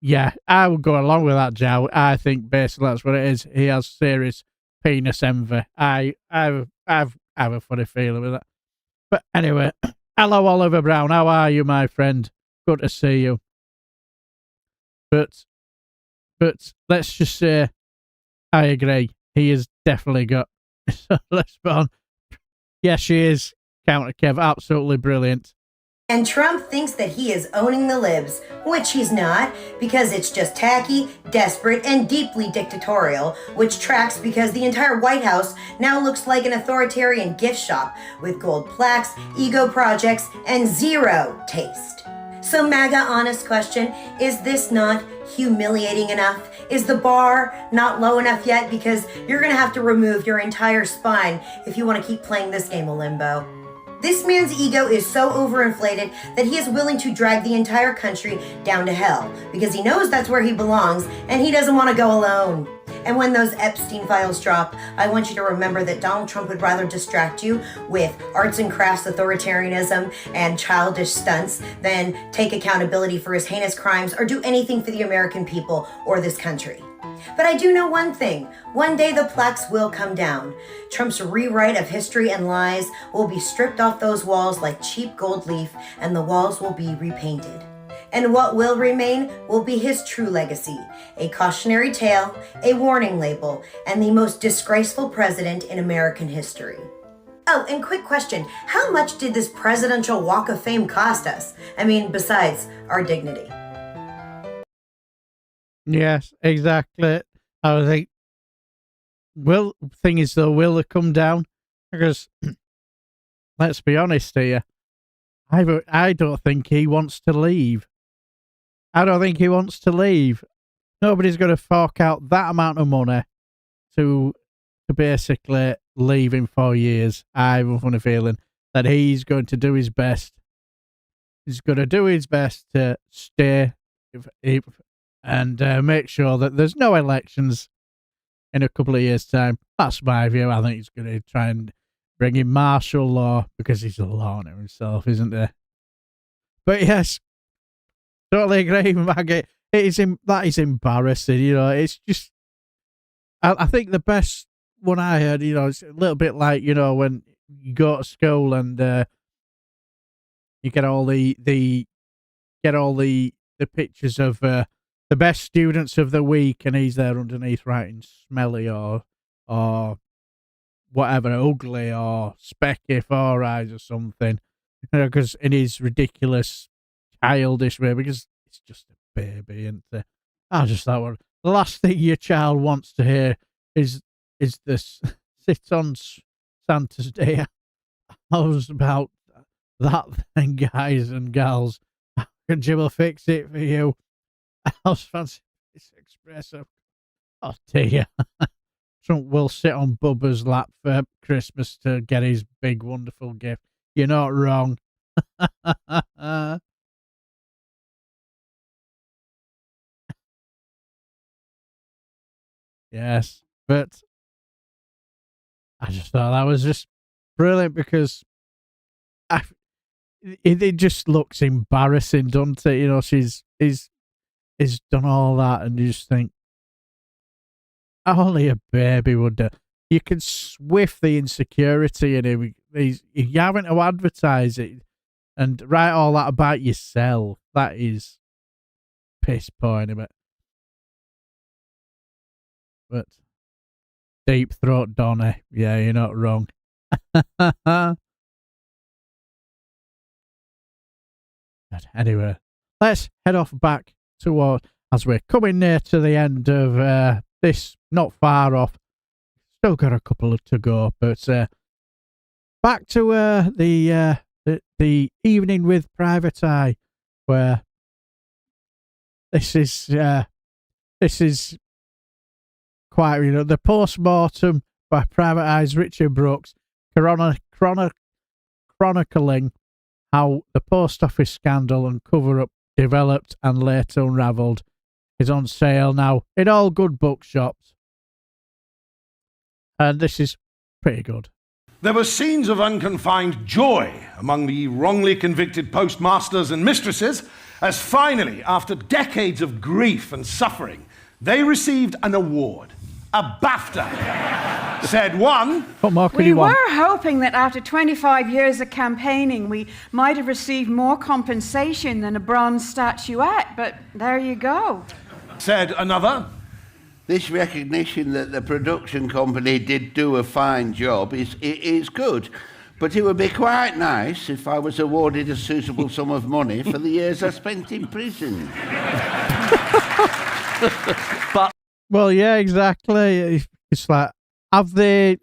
yeah, I would go along with that, Joe. I think basically that's what it is. He has serious penis envy. I have a funny feeling with that. But anyway, hello, Oliver Brown. How are you, my friend? Good to see you. But let's just say I agree. He has definitely got. Let's be on. Yes, she is. Counter Kev, absolutely brilliant.
And Trump thinks that he is owning the libs, which he's not, because it's just tacky, desperate, and deeply dictatorial, which tracks because the entire White House now looks like an authoritarian gift shop with gold plaques, ego projects, and zero taste. So MAGA, honest question, is this not humiliating enough? Is the bar not low enough yet? Because you're gonna have to remove your entire spine if you want to keep playing this game of limbo. This man's ego is so overinflated that he is willing to drag the entire country down to hell because he knows that's where he belongs and he doesn't want to go alone. And when those Epstein files drop, I want you to remember that Donald Trump would rather distract you with arts and crafts authoritarianism and childish stunts than take accountability for his heinous crimes or do anything for the American people or this country. But I do know one thing. One day the plaques will come down. Trump's rewrite of history and lies will be stripped off those walls like cheap gold leaf, and the walls will be repainted. And what will remain will be his true legacy, a cautionary tale, a warning label, and the most disgraceful president in American history. Oh, and quick question. How much did this presidential Walk of Fame cost us? I mean, besides our dignity.
Yes, exactly. I think. Thing is though, will they come down? Because let's be honest here, I don't think he wants to leave. I don't think he wants to leave. Nobody's going to fork out that amount of money to basically leave in 4 years. I have a funny feeling that he's going to do his best. He's going to do his best to stay and make sure that there's no elections in a couple of years' time. That's my view. I think he's going to try and bring in martial law because he's a law himself, isn't he? But yes, totally agree with Maggie. That is embarrassing. You know, it's just. I think the best one I heard, you know, it's a little bit like, you know, when you go to school and you get all the pictures of the best students of the week, and he's there underneath writing smelly or whatever, ugly or specky 4 eyes or something, you know, because in his ridiculous childish way, because it's just a baby, and I just thought, well, the last thing your child wants to hear is this sit on Santa's Day hours about that thing, guys and gals. And Jim will fix it for you. How's fancy this espresso? Oh dear. Trump will sit on Bubba's lap for Christmas to get his big wonderful gift. You're not wrong. Yes, but I just thought that was just brilliant because it just looks embarrassing, doesn't it? You know, he's done all that, and you just think only a baby would do. You can swift the insecurity in him. You having to advertise it and write all that about yourself. That is piss poor in it. But deep throat Donny, yeah, you're not wrong. But anyway, let's head off back toward, as we're coming near to the end of this, not far off. Still got a couple to go, but back to the evening with Private Eye, where this is quite, you know, the post-mortem by Private Eye's Richard Brooks, chronicling how the post office scandal and cover-up developed and later unravelled, is on sale now in all good bookshops. And this is pretty good.
There were scenes of unconfined joy among the wrongly convicted postmasters and mistresses as finally, after decades of grief and suffering, they received an award, a BAFTA. Said one.
What more could
we
you want?
were hoping that after 25 years of campaigning, we might have received more compensation than a bronze statuette, but there you go.
Said another.
this recognition that the production company did do a fine job is good. But it would be quite nice if I was awarded a suitable sum of money for the years I spent in prison.
Well, yeah, exactly. It's like, have they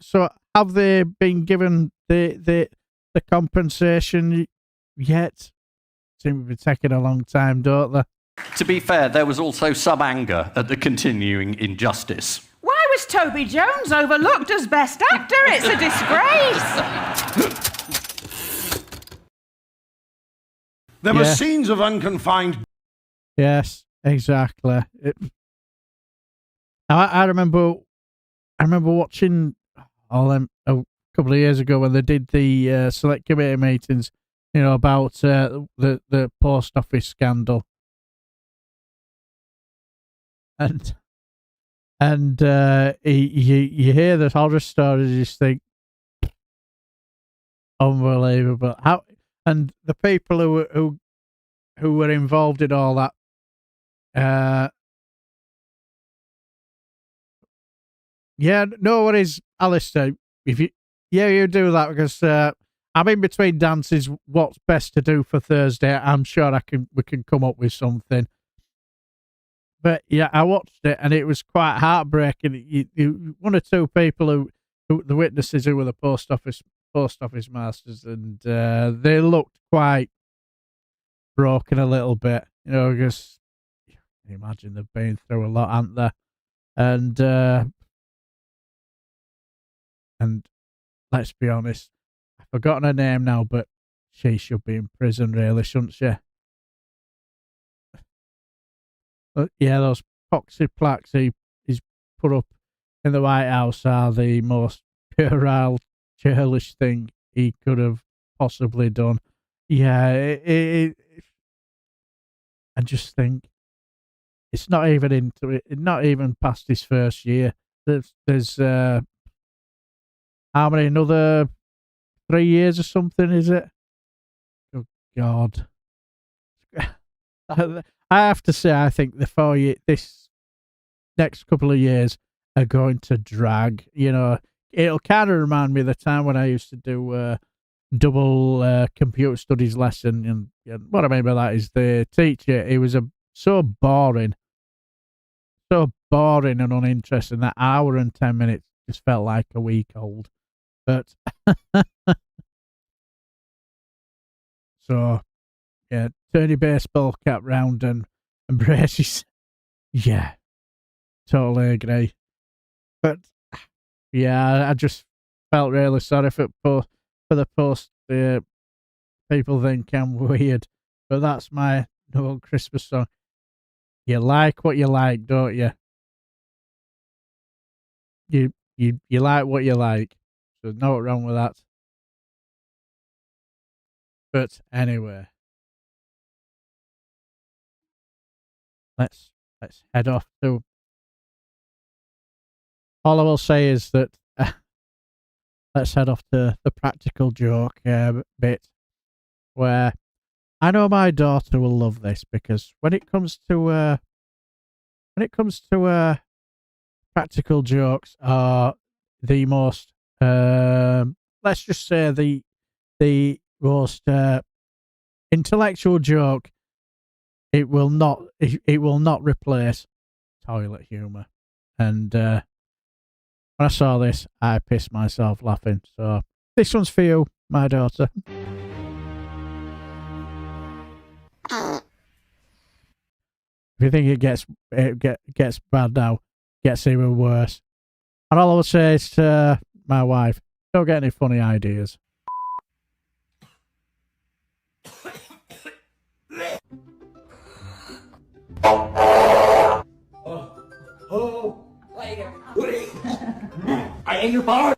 been given the compensation yet? Seem to be taking a long time, don't they?
To be fair, there was also some anger at the continuing injustice.
Why was Toby Jones overlooked as Best Actor? It's a disgrace.
There were scenes of unconfined...
Yes, exactly. I remember watching all them a couple of years ago when they did the select committee meetings, you know, about the post office scandal, and you hear the horror stories, you just think, unbelievable. How, and the people who were involved in all that, yeah, no worries, Alistair. If you do that, because I'm in between dances. What's best to do for Thursday? I'm sure we can come up with something. But yeah, I watched it and it was quite heartbreaking. You one or two people who the witnesses who were the post office masters, and they looked quite broken a little bit. You know, because you can imagine they've been through a lot, haven't they? And let's be honest, I've forgotten her name now, but she should be in prison, really, shouldn't she? But yeah, those poxy plaques he's put up in the White House are the most puerile, churlish thing he could have possibly done. Yeah, I just think it's not even into it, not even past his first year. There's how many, another 3 years or something, is it? Oh, God. I have to say, I think this next couple of years are going to drag. You know, it'll kind of remind me of the time when I used to do double computer studies lesson. And what I mean by that is the teacher, he was so boring and uninteresting. That hour and 10 minutes just felt like a week old. But so yeah, turn your baseball cap round and brace yourself. Yeah, totally agree. But yeah, I just felt really sorry for the post. People think I'm weird, but that's my old Christmas song. You like what you like, don't you? You like what you like. So there's nothing wrong with that. But anyway, let's head off to. All I will say is that let's head off to the practical joke bit, where I know my daughter will love this, because when it comes to practical jokes are the most let's just say the most intellectual joke. It will not replace toilet humor. And when I saw this, I pissed myself laughing. So this one's for you, my daughter. If you think it gets bad now, gets even worse. And all I will say is to my wife, don't get any funny ideas.
I ate your bar.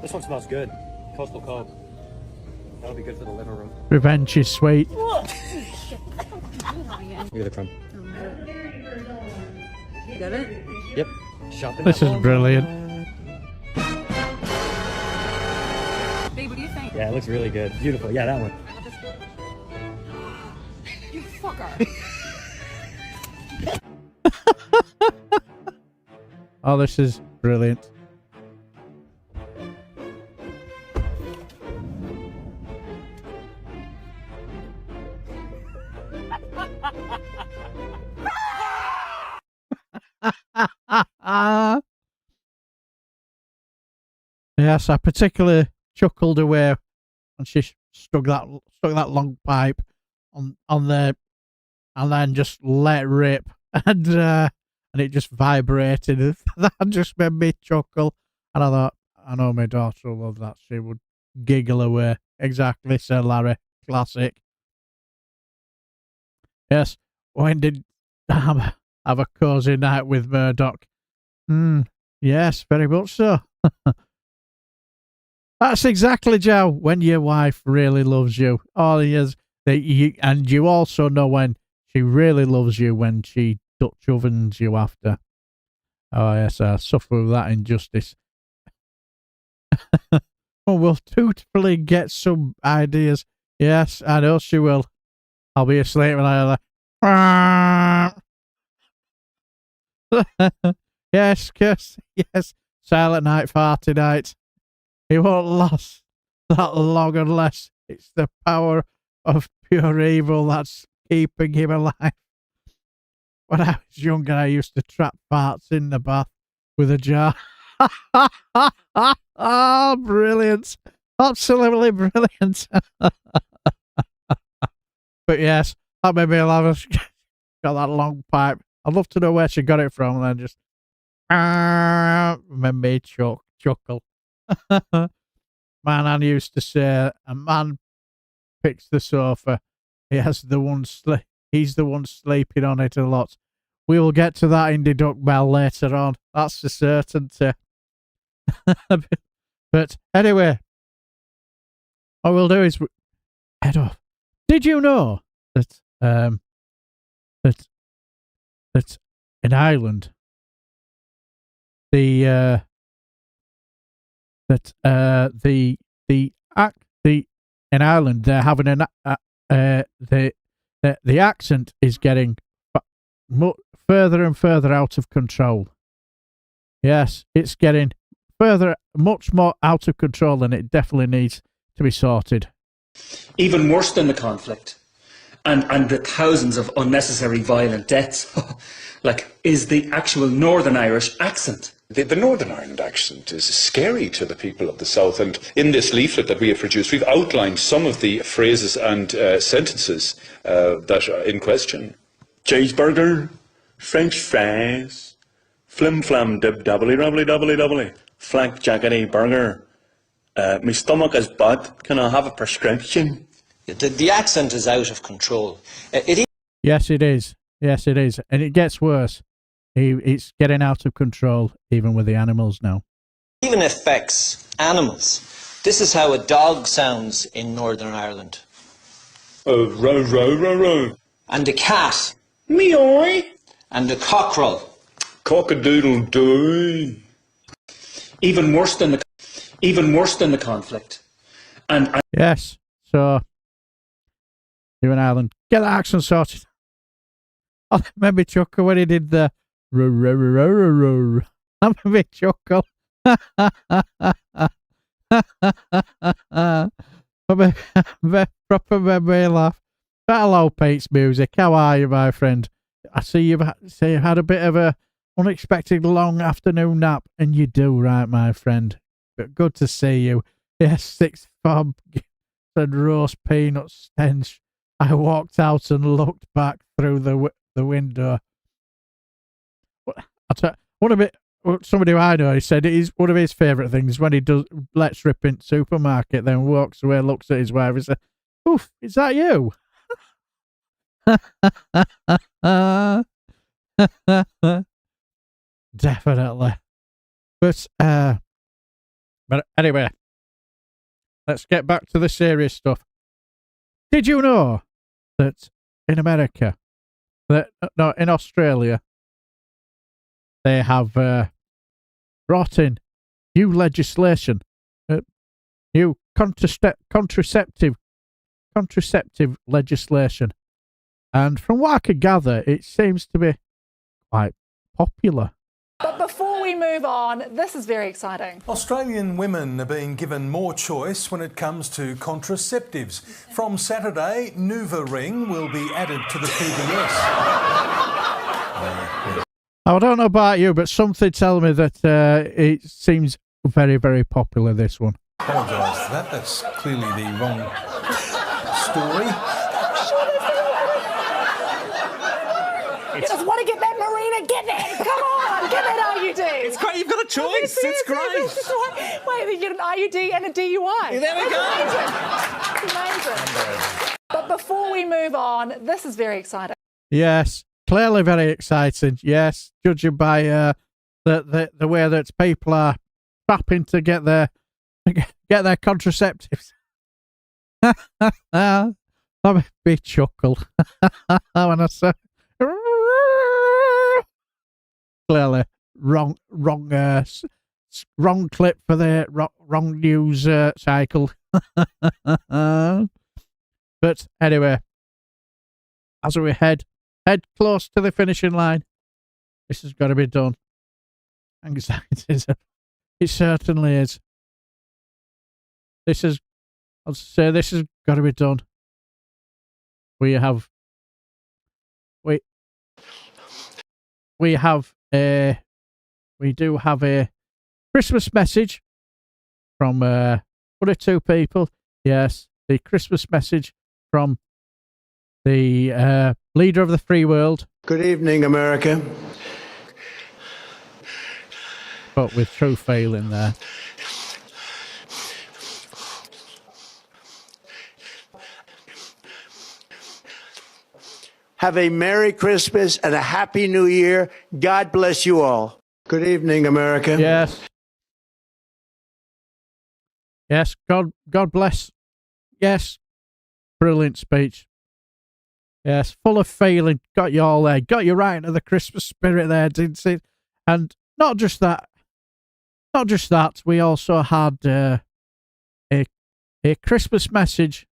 This one smells good. Coastal Cove. That'll be good for the living room.
Revenge is sweet.
Look at the crumb.
You got it?
Yep. Shopping.
This is brilliant.
Babe, what do you think?
Yeah, it looks really good. Beautiful. Yeah, that one.
You fucker.
Oh, this is brilliant. Yes, I particularly chuckled away when she stuck that long pipe on there, and then just let rip, and it just vibrated. That just made me chuckle, and I thought, I know my daughter will love that. She would giggle away. Exactly, Sir Larry. Classic. Yes, when did have a cosy night with Murdoch? Yes, very much so. That's exactly, Joe, when your wife really loves you. Oh, yes. And you also know when she really loves you, when she Dutch ovens you after. Oh, yes, I suffer with that injustice. Oh, we'll dutifully get some ideas. Yes, I know she will. I'll be asleep when I Yes, Kirsty, yes. Silent night, farty night. He won't last that long unless it's the power of pure evil that's keeping him alive. When I was younger, I used to trap farts in the bath with a jar. Oh, brilliant. Absolutely brilliant. But yes, that made me laugh. Got that long pipe. I'd love to know where she got it from, and then just made me chuckle. My nan used to say, a man picks the sofa. He's the one sleeping on it a lot. We will get to that Indie Duck Bell later on. That's for certainty. But anyway, what we'll do is head off. Did you know that that in Ireland in Ireland they're having the accent is getting further and further out of control. Yes, it's getting much more out of control, and it definitely needs to be sorted.
Even worse than the conflict and the thousands of unnecessary violent deaths, is the actual Northern Irish accent.
The Northern Ireland accent is scary to the people of the South, and in this leaflet that we have produced, we've outlined some of the phrases and sentences that are in question.
Cheeseburger, French fries, flim flam dib doubly rubbly doubly doubly, flank jackety burger. My stomach is bad. Can I have a prescription?
The accent is out of control.
Yes, it is. Yes, it is. And it gets worse. It's getting out of control, even with the animals now.
Even affects animals. This is how a dog sounds in Northern Ireland.
Row, row, row, row.
And a cat.
Meow.
And a cockerel.
Cock-a-doodle-doo.
Even worse than the conflict. And
yes, so you in Ireland, get the accent sorted. Oh, that made me chuckle when he did the that made me chuckle. Proper made me laugh. Hello, Pete's Music. How are you, my friend? I see you've had a bit of a unexpected long afternoon nap, and you do right, my friend. But good to see you. Yes, 6th form and roast peanut stench. I walked out and looked back through the window. Somebody who I know, he said it is one of his favourite things when he lets rip in supermarket, then walks away, looks at his wife and says, "Oof, is that you?" Definitely. But anyway, let's get back to the serious stuff. Did you know that in America, in Australia, they have brought in new legislation, new contraceptive legislation, and from what I could gather, it seems to be like popular.
But before we move on, this is very exciting.
Australian women are being given more choice when it comes to contraceptives. From Saturday, NuvaRing will be added to the PBS.
I don't know about you, but something tells me that it seems very, very popular, this one.
Apologise for that. That's clearly the wrong story.
You just want to get that Marina, get that! Come on, get that IUD!
It's great, you've got a choice, it's great.
Wait, you get an IUD and a DUI.
There we go.
Amazing. But before we move on, this is very exciting.
Yes, clearly very exciting. Yes, judging by the way that people are trapping to get their contraceptives. That made me chuckle when I said, clearly wrong clip for the wrong news cycle. But anyway, as we head close to the finishing line, this has got to be done. Anxieties, it certainly is. This has got to be done. We do have a Christmas message from one or two people. Yes, the Christmas message from the leader of the free world.
Good evening, America.
But with true failing there.
Have a Merry Christmas and a Happy New Year. God bless you all. Good evening, America.
Yes. Yes, God bless. Yes. Brilliant speech. Yes, full of feeling. Got you all there. Got you right into the Christmas spirit there, didn't it? And not just that. We also had a Christmas message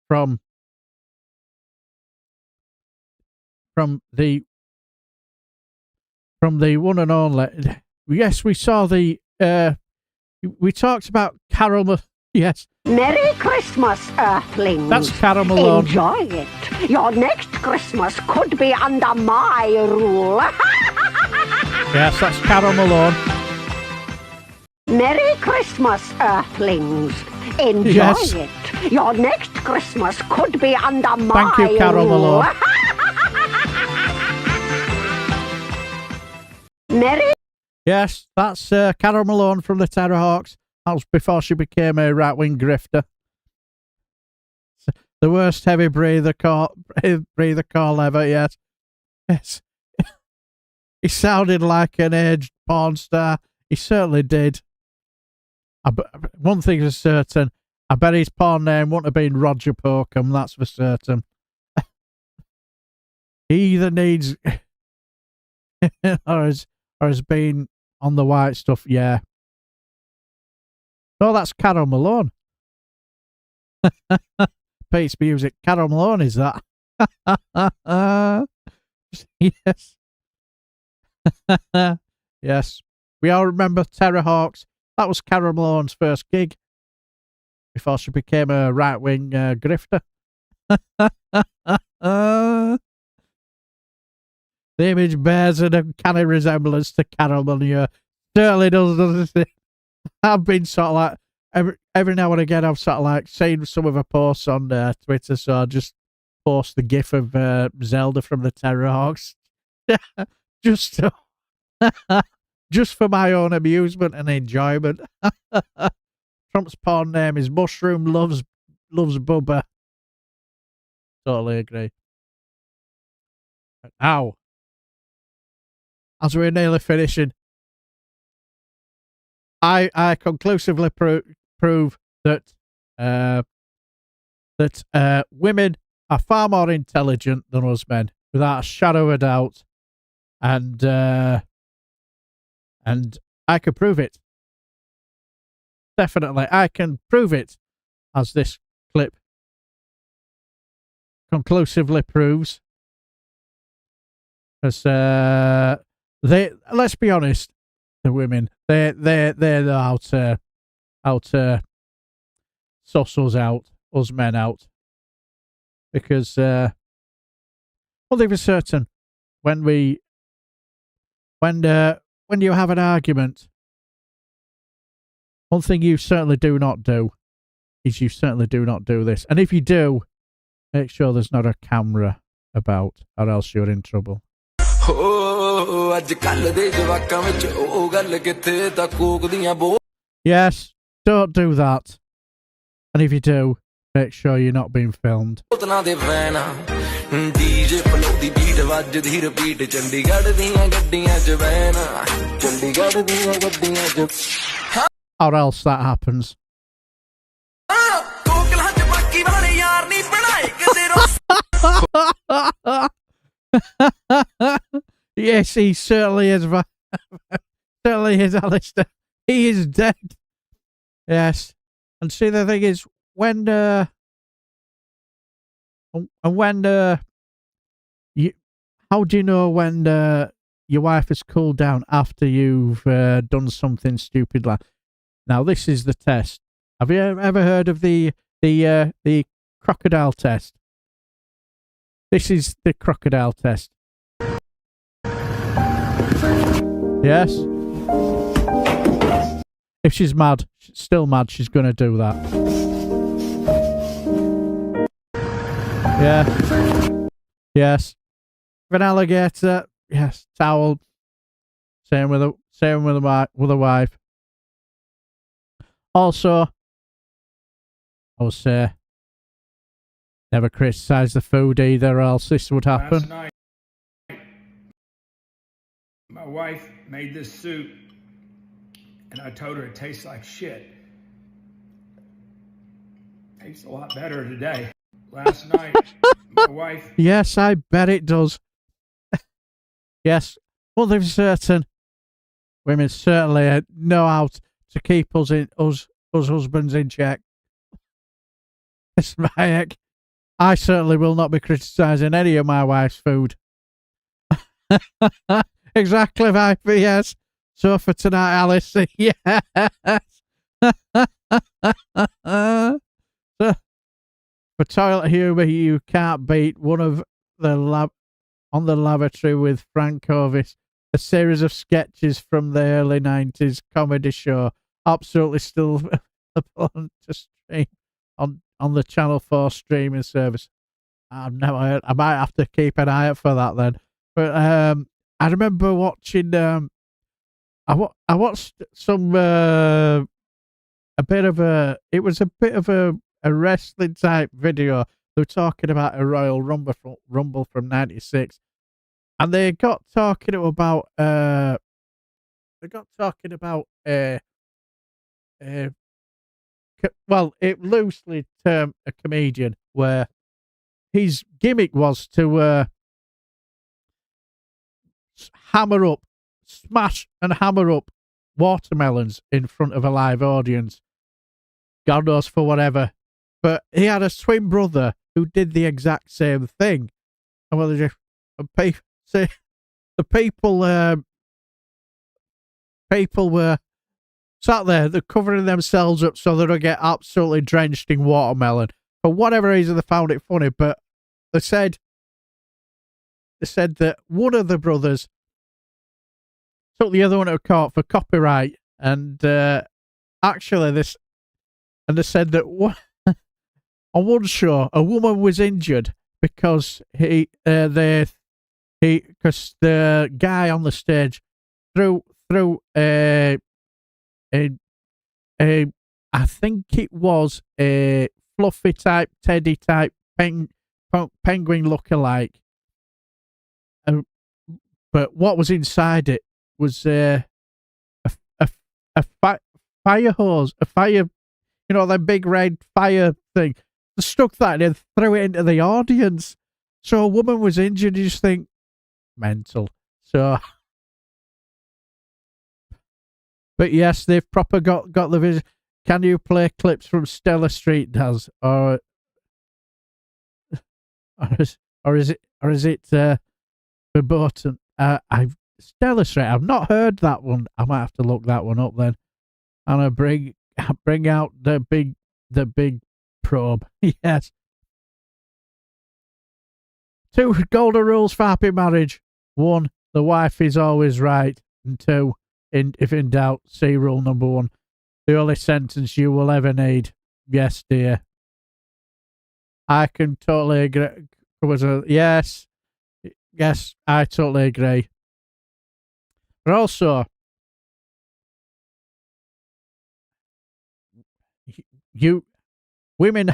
from the one and only. Yes, we saw we talked about Carol. Yes.
Merry Christmas, Earthlings.
That's Carol Malone.
Enjoy it. Your next Christmas could be under my rule.
Yes, that's Carol Malone.
Merry Christmas, Earthlings. Enjoy it. Your next Christmas could be under my
Thank you, Carol
rule.
Malone.
Merry.
Yes, that's Carol Malone from the Terrorhawks. That was before she became a right-wing grifter. The worst heavy breather call ever, yes. Yes. He sounded like an aged porn star. He certainly did. One thing is certain. I bet his porn name wouldn't have been Roger Pokum, that's for certain. He either needs... or has been on the white stuff, yeah. Oh, that's Carol Malone. Pete's music. Carol Malone is that? Yes. Yes. We all remember Terrorhawks. That was Carol Malone's first gig before she became a right-wing grifter. The image bears an uncanny resemblance to Carol Malone. Certainly does, doesn't it? I've been sort of like, every now and again, I've sort of like seen some of her posts on Twitter, so I just post the gif of Zelda from the Terrorhawks. just for my own amusement and enjoyment. Trump's porn name is Mushroom Loves Bubba. Totally agree. Now, as we're nearly finishing, I conclusively prove that women are far more intelligent than us men, without a shadow of a doubt, and I can prove it. Definitely, I can prove it, as this clip conclusively proves. Because let's be honest, the women, they're out to suss us out, us men out. Because, well, they were certain when you have an argument, one thing you certainly do not do is you certainly do not do this. And if you do, make sure there's not a camera about, or else you're in trouble. Yes, don't do that. And if you do, make sure you're not being filmed. Or else that happens. Yes, he certainly is. Certainly is, Alistair. He is dead. Yes. And see, the thing is, when you, how do you know when your wife has cooled down after you've done something stupid like? Now, this is the test. Have you ever heard of the crocodile test? This is the crocodile test. Yes. If she's mad, still mad, she's going to do that. Yeah. Yes. If an alligator, yes, towel. Same with a wife. Also, I would say, never criticise the food either, or else this would happen.
Last night, my wife made this soup, and I told her it tastes like shit. Tastes a lot better today. Last night, my wife...
Yes, I bet it does. Yes, well, there's certain women certainly know how to keep us husbands in check. It's my heck. I certainly will not be criticising any of my wife's food. Exactly, Viper, yes. So for tonight, Alice, yes. So, for toilet humour, you can't beat one of the on the lavatory with Frank Ovis, a series of sketches from the early 90s comedy show, absolutely still available to stream on the Channel 4 streaming service. I've never heard. I might have to keep an eye out for that then. But I remember watching. I watched some a bit of a. It was a bit of a wrestling type video. They were talking about a Royal Rumble from '96, and they got talking about. Well, it loosely termed a comedian where his gimmick was to smash and hammer up watermelons in front of a live audience. God knows for whatever. But he had a twin brother who did the exact same thing. And people were sat there, they're covering themselves up so they don't get absolutely drenched in watermelon. For whatever reason, they found it funny, but they said that one of the brothers took the other one to court for copyright, and actually they said that on one show a woman was injured because because the guy on the stage threw I think it was a fluffy type, teddy type penguin lookalike. But what was inside it was a fire hose, a fire, that big red fire thing. They stuck that in and threw it into the audience. So a woman was injured. You just think, mental. So, but yes, they've proper got the vision. Can you play clips from Stella Street, Daz, or is it Verboten. I've Stellar Straight. I've not heard that one. I might have to look that one up then. And I bring out the big probe. Yes. 2 golden rules for happy marriage. 1, the wife is always right. And 2, if in doubt, see rule number 1. The only sentence you will ever need. Yes, dear. I can totally agree. Yes. Yes, I totally agree. But also, women,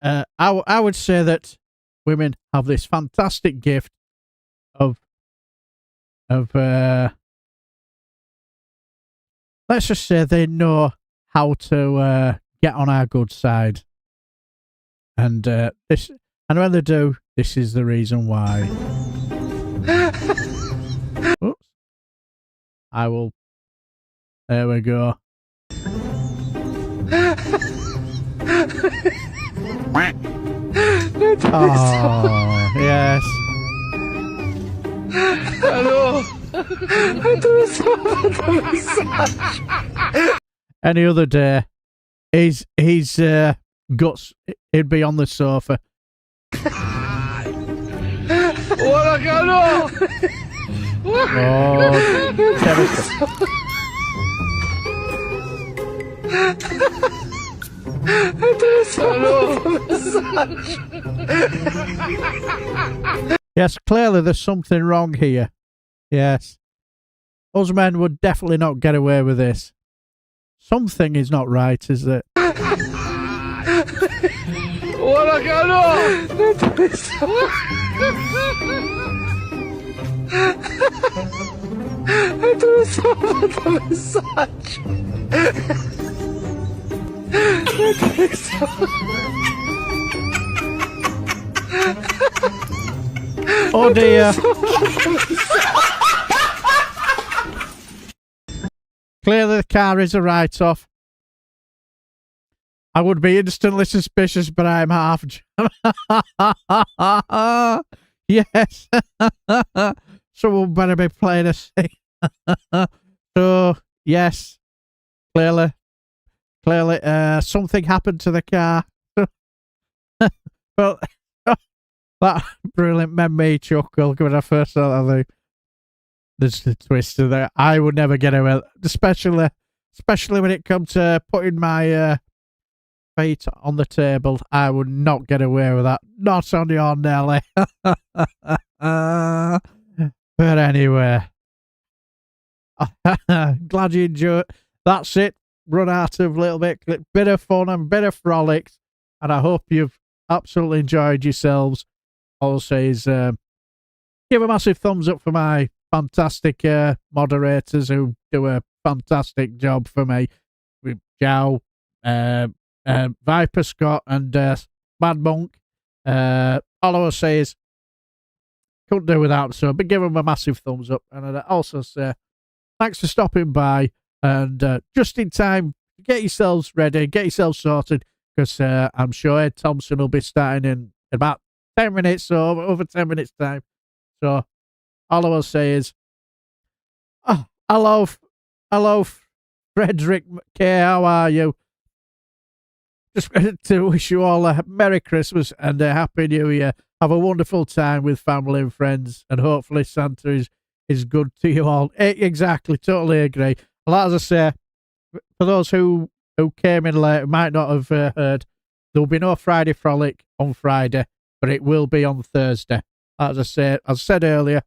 I would say that women have this fantastic gift of let's just say they know how to get on our good side, and when they do, this is the reason why. Oops. I will. There we go. Oh, yes.
Hello.
Any other day, his guts, he'd be on the sofa.
What a cano!
Oh, yes, clearly there's something wrong here. Yes. Us men would definitely not get away with this. Something is not right, is it?
What a cano!
Oh dear. Clearly the car is a write-off. I would be instantly suspicious, but I'm half. Yes. Someone better be playing a scene. So, yes. Clearly, something happened to the car. Well, that brilliant made me chuckle when I first saw that. There's the twist in there. I would never get away, especially when it comes to putting my feet on the table. I would not get away with that. Not on your Nelly. But anyway, glad you enjoyed. That's it. Run out of a little bit of fun and bit of frolics, and I hope you've absolutely enjoyed yourselves. All I'll say is give a massive thumbs up for my fantastic moderators who do a fantastic job for me, with Jow, Viper Scott, and Mad Monk. All I will say is couldn't do without, so but give them a massive thumbs up, and I'd also say thanks for stopping by, and just in time, get yourselves ready, get yourselves sorted, because I'm sure Ed Thompson will be starting in about 10 minutes or over 10 minutes time. So all I will say is, hello, Frederick K. How are you? Just to wish you all a Merry Christmas and a Happy New Year. Have a wonderful time with family and friends, and hopefully Santa is good to you all. Exactly, totally agree. Well, as I say, for those who came in late, might not have heard, there'll be no Friday Frolic on Friday, but it will be on Thursday. As I said earlier,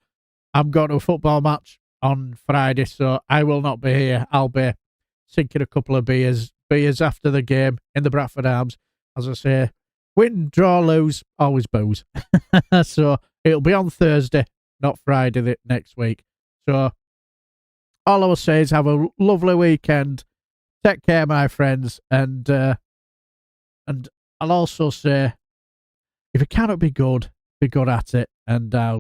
I'm going to a football match on Friday, so I will not be here. I'll be sinking a couple of beers after the game in the Bradford Arms. As I say, win, draw, lose, always booze. So it'll be on Thursday, not Friday next week. So all I will say is have a lovely weekend. Take care, my friends, and I'll also say, if you cannot be good at it, and I'll